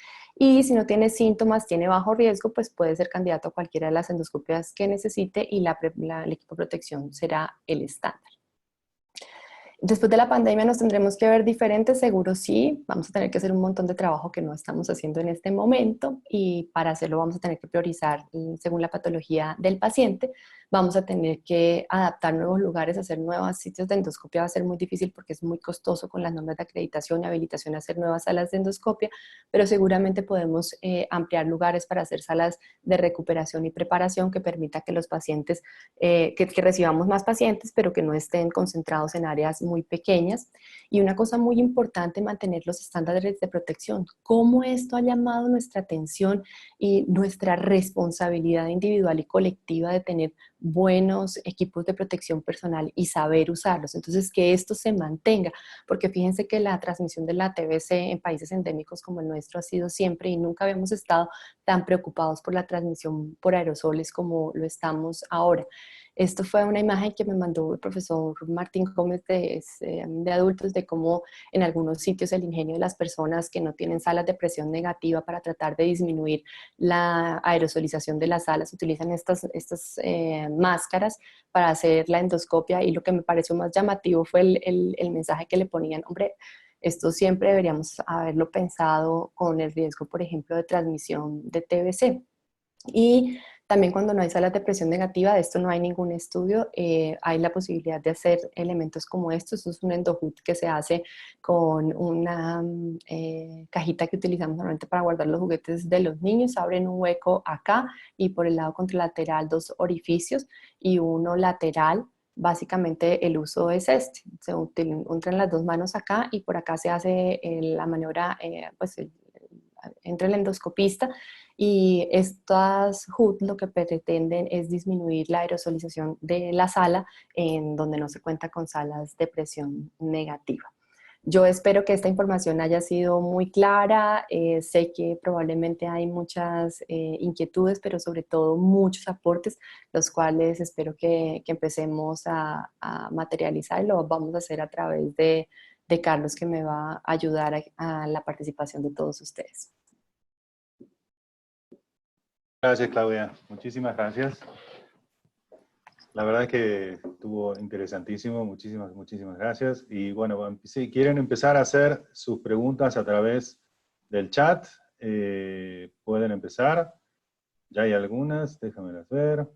Y si no tiene síntomas, tiene bajo riesgo, pues puede ser candidato a cualquiera de las endoscopias que necesite y el equipo de protección será el estándar. Después de la pandemia nos tendremos que ver diferentes, seguro sí, vamos a tener que hacer un montón de trabajo que no estamos haciendo en este momento y para hacerlo vamos a tener que priorizar según la patología del paciente, vamos a tener que adaptar nuevos lugares, hacer nuevos sitios de endoscopia, va a ser muy difícil porque es muy costoso con las normas de acreditación y habilitación a hacer nuevas salas de endoscopia, pero seguramente podemos ampliar lugares para hacer salas de recuperación y preparación que permita que los pacientes, que recibamos más pacientes, pero que no estén concentrados en áreas muy pequeñas. Y una cosa muy importante, mantener los estándares de protección. Cómo esto ha llamado nuestra atención y nuestra responsabilidad individual y colectiva de tener buenos equipos de protección personal y saber usarlos. Entonces, que esto se mantenga, porque fíjense que la transmisión de la TBC en países endémicos como el nuestro ha sido siempre y nunca habíamos estado tan preocupados por la transmisión por aerosoles como lo estamos ahora. Esto fue una imagen que me mandó el profesor Martín Gómez de adultos, de cómo en algunos sitios el ingenio de las personas que no tienen salas de presión negativa para tratar de disminuir la aerosolización de las salas utilizan estas máscaras para hacer la endoscopia, y lo que me pareció más llamativo fue el mensaje que le ponían: hombre, esto siempre deberíamos haberlo pensado con el riesgo, por ejemplo, de transmisión de TBC. Y también cuando no hay salas de presión negativa, de esto no hay ningún estudio, hay la posibilidad de hacer elementos como estos. Esto es un endohood que se hace con una cajita que utilizamos normalmente para guardar los juguetes de los niños. Abren un hueco acá y por el lado contralateral dos orificios y uno lateral. Básicamente el uso es este, se entran las dos manos acá y por acá se hace la maniobra, entra el endoscopista, y estas HUD lo que pretenden es disminuir la aerosolización de la sala en donde no se cuenta con salas de presión negativa. Yo espero que esta información haya sido muy clara. Sé que probablemente hay muchas inquietudes, pero sobre todo muchos aportes, los cuales espero que empecemos a materializar, y lo vamos a hacer a través de Carlos, que me va a ayudar a la participación de todos ustedes. Gracias, Claudia. Muchísimas gracias. La verdad es que estuvo interesantísimo. Muchísimas gracias. Y bueno, si quieren empezar a hacer sus preguntas a través del chat, pueden empezar. Ya hay algunas, déjame ver.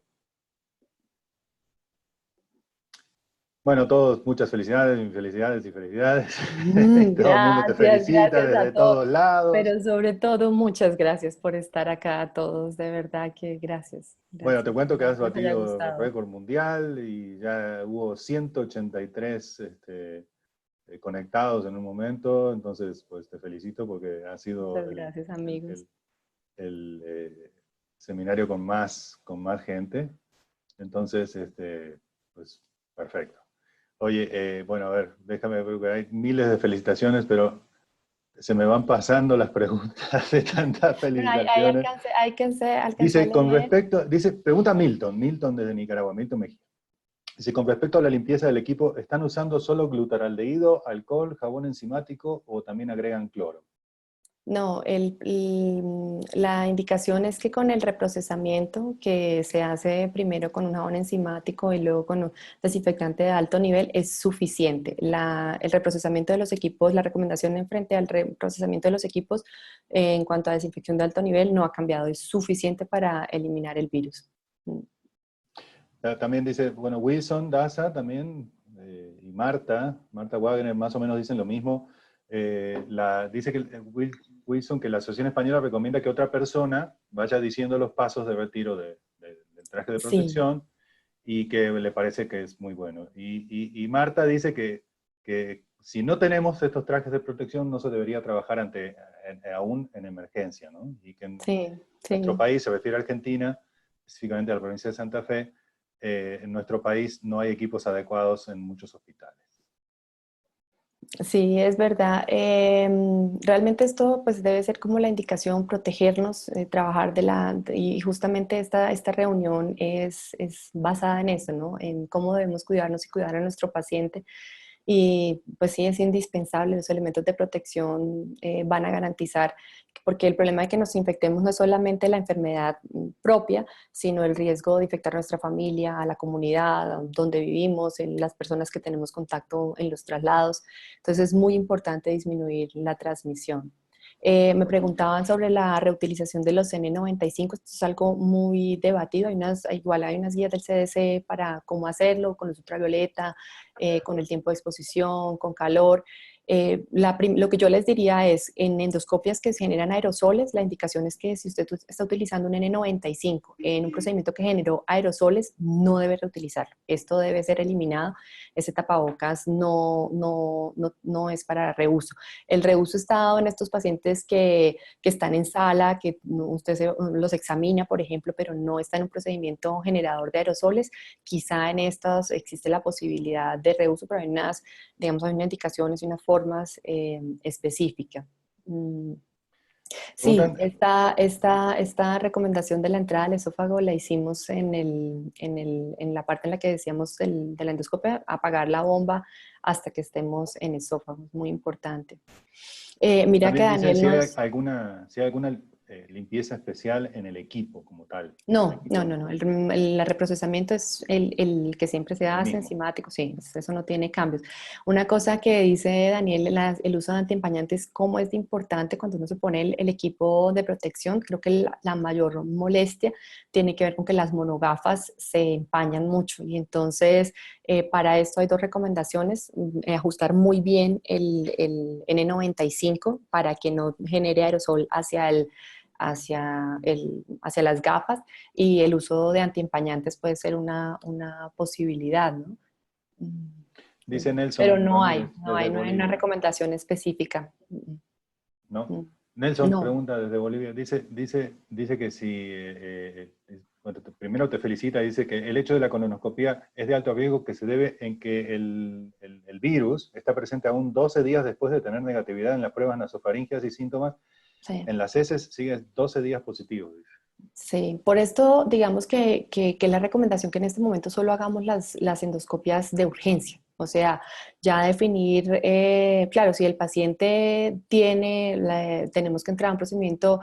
Bueno, todos, muchas felicidades, felicidades y felicidades. Todo el mundo te felicita Gracias desde a todos, todos lados. pero sobre todo muchas gracias por estar acá a todos, de verdad que gracias, Bueno, te gracias, cuento que has que les haya batido gustado. récord mundial y ya hubo 183 conectados en un momento, entonces pues te felicito porque ha sido Muchas gracias, amigos. el seminario con más gente, entonces pues perfecto. Oye, bueno, a ver, déjame ver, porque hay miles de felicitaciones, pero se me van pasando las preguntas de tantas Bueno, ahí felicitaciones. alcancé a Dice, con leer. respecto, dice, pregunta Milton desde Nicaragua, Milton Mejía. Dice, con respecto a la limpieza del equipo, ¿están usando solo glutaraldehído, alcohol, jabón enzimático o también agregan cloro? No, la indicación es que con el reprocesamiento, que se hace primero con un jabón enzimático y luego con un desinfectante de alto nivel, es suficiente. El reprocesamiento de los equipos, la recomendación en frente al reprocesamiento de los equipos en cuanto a desinfección de alto nivel no ha cambiado, es suficiente para eliminar el virus. También dice, bueno, Wilson Daza también, y Marta Wagner más o menos dicen lo mismo. Dice que Wilson, que la Asociación Española recomienda que otra persona vaya diciendo los pasos de retiro del traje de Sí, protección y que le parece que es muy bueno. Y Marta dice que si no tenemos estos trajes de protección no se debería trabajar aún en emergencia, ¿no? Y que en sí, nuestro sí. país, se refiere a Argentina, específicamente a la provincia de Santa Fe, en nuestro país no hay equipos adecuados en muchos hospitales. Sí, es verdad. Realmente esto pues debe ser como la indicación, protegernos, trabajar y justamente esta reunión es basada en eso, ¿no? En cómo debemos cuidarnos y cuidar a nuestro paciente. Y pues sí, es indispensable, los elementos de protección van a garantizar, porque el problema de que nos infectemos no es solamente la enfermedad propia, sino el riesgo de infectar a nuestra familia, a la comunidad, a donde vivimos, en las personas que tenemos contacto en los traslados. Entonces es muy importante disminuir la transmisión. Me preguntaban sobre la reutilización de los N95. Esto es algo muy debatido. Igual hay unas guías del CDC para cómo hacerlo, con luz ultravioleta, con el tiempo de exposición, con calor. Lo que yo les diría es, en endoscopias que se generan aerosoles, la indicación es que si usted está utilizando un N95 en un procedimiento que generó aerosoles, no debe reutilizarlo. Esto debe ser eliminado. Ese tapabocas no es para reuso. El reuso está dado en estos pacientes que están en sala, que los examina, por ejemplo, pero no está en un procedimiento generador de aerosoles. Quizá en estas existe la posibilidad de reuso, pero digamos, hay unas indicaciones y unas formas específicas. Mm, Sí, Preguntan, esta recomendación de la entrada al esófago la hicimos en la parte en la que decíamos de la endoscopia, apagar la bomba hasta que estemos en esófago, es muy importante. Mira que también dicen Daniel nos... si hay alguna limpieza especial en el equipo como tal. El No, no, equipo no, no. El reprocesamiento es el que siempre se el hace mismo. enzimático, sí, eso no tiene cambios. Una cosa que dice Daniel, el uso de antiempañantes, cómo es de importante cuando uno se pone el equipo de protección. Creo que la mayor molestia tiene que ver con que las monogafas se empañan mucho y entonces para esto hay dos recomendaciones: ajustar muy bien el N95 para que no genere aerosol hacia las gafas, y el uso de antiempañantes puede ser una posibilidad, ¿no? Dice Pero Nelson no hay, Ramírez no desde hay, no hay una Bolivia, recomendación específica. ¿no? Mm. Nelson No, pregunta desde Bolivia, dice que si, bueno, primero te felicita, dice que el hecho de la colonoscopia es de alto riesgo que se debe en que el virus está presente aún 12 días después de tener negatividad en las pruebas nasofaringeas y síntomas. sí. En las heces sigue 12 días positivos. Dice. Sí, por esto digamos que la recomendación que en este momento solo hagamos las endoscopias de urgencia. O sea, ya definir, claro, si el paciente tenemos que entrar a un procedimiento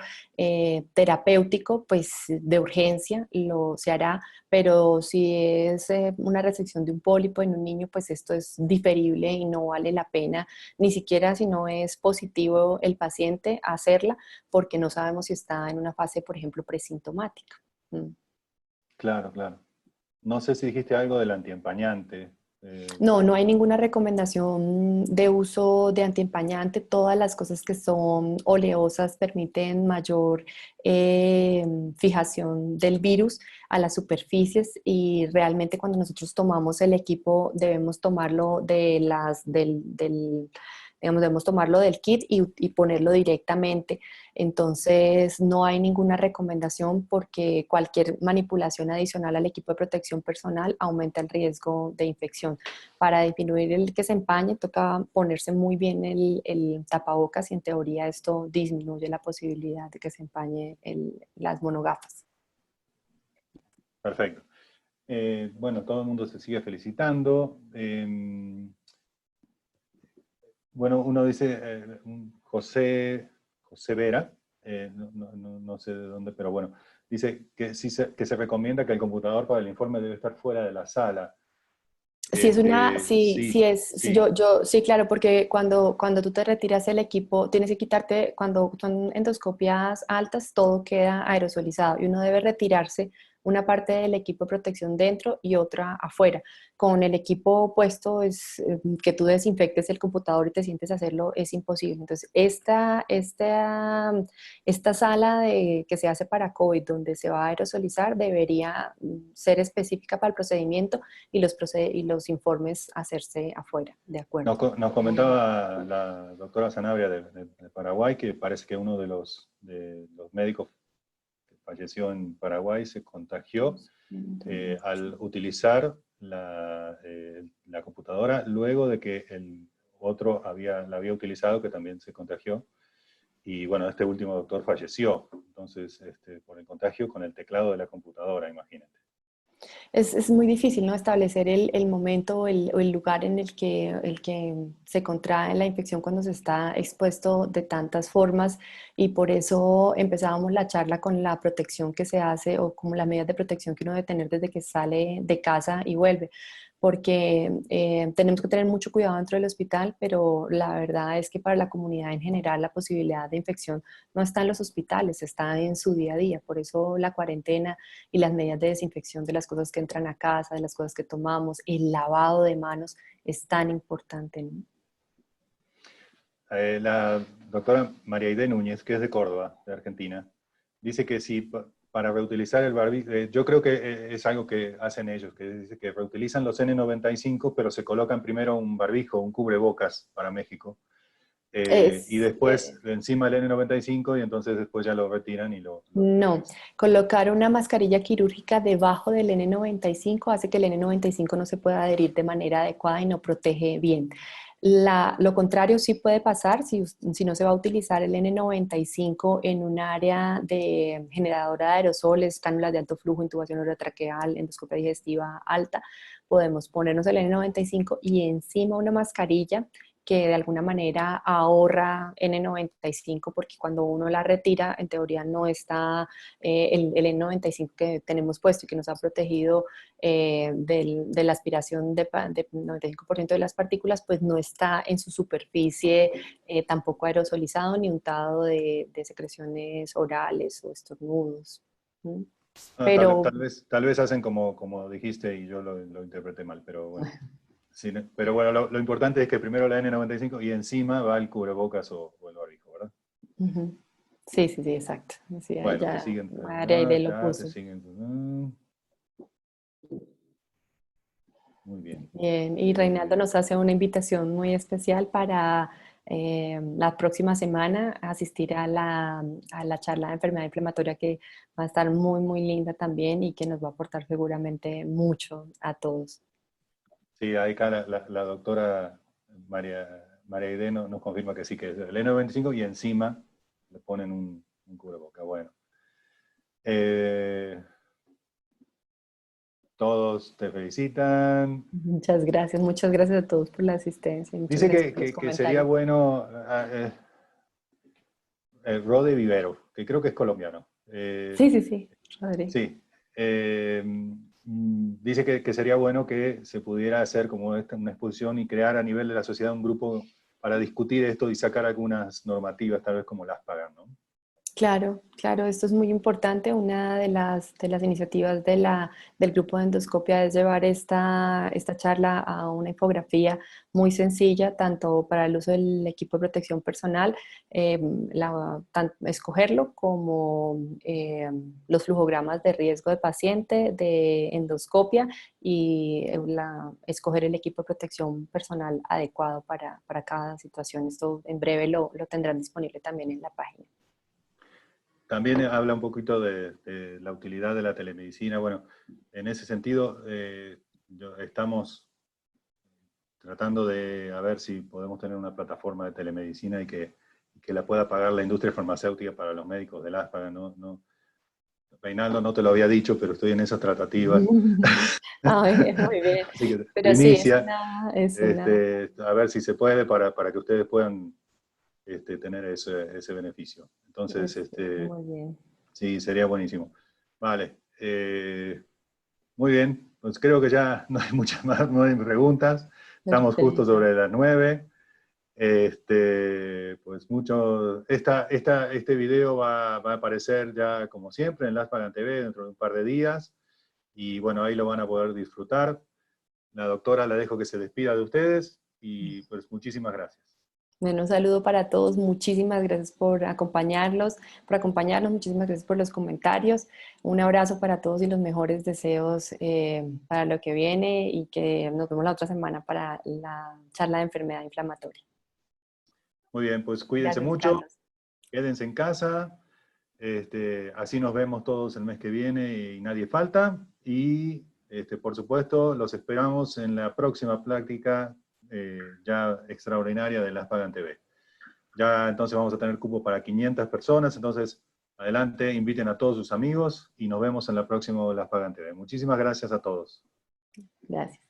terapéutico, pues de urgencia se hará, pero si es una resección de un pólipo en un niño, pues esto es diferible y no vale la pena, ni siquiera si no es positivo el paciente, hacerla, porque no sabemos si está en una fase, por ejemplo, presintomática. Mm. Claro, claro. No sé si dijiste algo del antiempañante. No, no hay ninguna recomendación de uso de antiempañante. Todas las cosas que son oleosas permiten mayor eh, fijación del virus a las superficies, y realmente cuando nosotros tomamos el equipo debemos tomarlo digamos, debemos tomarlo del kit y ponerlo directamente. Entonces, no hay ninguna recomendación, porque cualquier manipulación adicional al equipo de protección personal aumenta el riesgo de infección. Para disminuir el que se empañe, toca ponerse muy bien el tapabocas, y en teoría esto disminuye la posibilidad de que se empañe las monogafas. Perfecto. Bueno, todo el mundo se sigue felicitando. Bueno, uno dice, José Vera, no sé de dónde, pero bueno, dice que, que se recomienda que el computador para el informe debe estar fuera de la sala. Sí, Sí, sí, claro, porque cuando tú te retiras el equipo, tienes que quitarte, cuando son endoscopias altas, todo queda aerosolizado y uno debe retirarse una parte del equipo de protección dentro y otra afuera. Con el equipo puesto, que tú desinfectes el computador y te sientes a hacerlo, es imposible. Entonces, esta sala que se hace para COVID, donde se va a aerosolizar, debería ser específica para el procedimiento, y los informes hacerse afuera, de acuerdo. nos comentaba la doctora Sanabria de Paraguay que parece que uno de los médicos que falleció en Paraguay se contagió al utilizar la computadora luego de que otro la había utilizado que también se contagió. Y bueno, este último doctor falleció, entonces, por el contagio con el teclado de la computadora, imagínate. Es muy difícil, ¿no? Establecer el momento o el lugar en el que se contrae la infección cuando se está expuesto de tantas formas, y por eso empezábamos la charla con la protección que se hace o como las medidas de protección que uno debe tener desde que sale de casa y vuelve, porque tenemos que tener mucho cuidado dentro del hospital, pero la verdad es que para la comunidad en general la posibilidad de infección no está en los hospitales, está en su día a día. Por eso la cuarentena y las medidas de desinfección de las cosas que entran a casa, de las cosas que tomamos, el lavado de manos es tan importante, ¿no? La doctora María Aide Núñez, que es de Córdoba, de Argentina, dice que si para reutilizar el barbijo, yo creo que es algo que hacen ellos, que dice que reutilizan los N95, pero se colocan primero un barbijo, un cubrebocas para México, y Es, después encima el N95 y entonces después ya lo retiran y lo no, reutilizan. colocar una mascarilla quirúrgica debajo del N95 hace que el N95 no se pueda adherir de manera adecuada y no protege bien. Lo contrario sí puede pasar si no se va a utilizar el N95 en un área de generadora de aerosoles, cánulas de alto flujo, intubación orotraqueal, endoscopia digestiva alta. Podemos ponernos el N95 y encima una mascarilla que de alguna manera ahorra N95, porque cuando uno la retira, en teoría no está el N95 que tenemos puesto y que nos ha protegido de la aspiración del 95% de las partículas, pues no está en su superficie tampoco aerosolizado ni untado de secreciones orales o estornudos. ¿Mm? No, Pero tal vez hacen como dijiste y yo lo interpreté mal, pero bueno. Sí, pero bueno, lo importante es que primero la N95 y encima va el cubrebocas o el barbijo, ¿verdad? ujú. Sí, sí, sí, exacto. Sí, ahí Bueno, te ya siguen, María Aide lo te puso. siguen. Muy bien. Bien, y Reinaldo nos hace una invitación muy especial para la próxima semana asistir a la charla de enfermedad inflamatoria, que va a estar muy, muy linda también y que nos va a aportar seguramente mucho a todos. Sí, ahí acá la doctora María Aide nos confirma que sí, que es el N95 y encima le ponen un cubreboca. Bueno. Eh, todos te felicitan. Muchas gracias a todos por la asistencia y muchas Dice gracias por los que sería comentarios. bueno Rode Vivero, que creo que es colombiano. Sí, sí, sí, Rodri. Sí. Dice que sería bueno que se pudiera hacer como una exposición y crear a nivel de la sociedad un grupo para discutir esto y sacar algunas normativas, tal vez como las pagan, ¿no? Claro, claro, esto es muy importante. Una de las iniciativas del grupo de endoscopia es llevar esta charla a una infografía muy sencilla, tanto para el uso del equipo de protección personal, escogerlo como los flujogramas de riesgo de paciente, de endoscopia y escoger el equipo de protección personal adecuado para cada situación. Esto en breve lo tendrán disponible también en la página. También habla un poquito de la utilidad de la telemedicina. Bueno, en ese sentido, estamos tratando de a ver si podemos tener una plataforma de telemedicina y que la pueda pagar la industria farmacéutica para los médicos del ASPAGA. Reinaldo, no te lo había dicho, pero estoy en esas tratativas. Muy bien. Así que, Pero sí, primicia, es una, a ver si se puede para que ustedes puedan tener ese beneficio. Entonces, muy bien. sí, sería buenísimo. Vale. Muy bien. Pues creo que ya no hay muchas más, no hay preguntas. Estamos justo Perfecto. sobre las 9. Pues este video va a aparecer ya como siempre en Las Pagan TV dentro de un par de días. Y bueno, ahí lo van a poder disfrutar. La doctora la dejo que se despida de ustedes y pues muchísimas gracias. Bueno, un saludo para todos. Muchísimas gracias por acompañarnos. Muchísimas gracias por los comentarios. Un abrazo para todos y los mejores deseos para lo que viene, y que nos vemos la otra semana para la charla de enfermedad inflamatoria. Muy bien, pues cuídense Gracias, mucho, Carlos. quédense en casa. Así nos vemos todos el mes que viene y nadie falta. Y por supuesto, los esperamos en la próxima práctica ya extraordinaria de Las Pagan TV. Ya entonces vamos a tener cupo para 500 personas, entonces adelante, inviten a todos sus amigos y nos vemos en la próxima Las Pagan TV. Muchísimas gracias a todos. Gracias.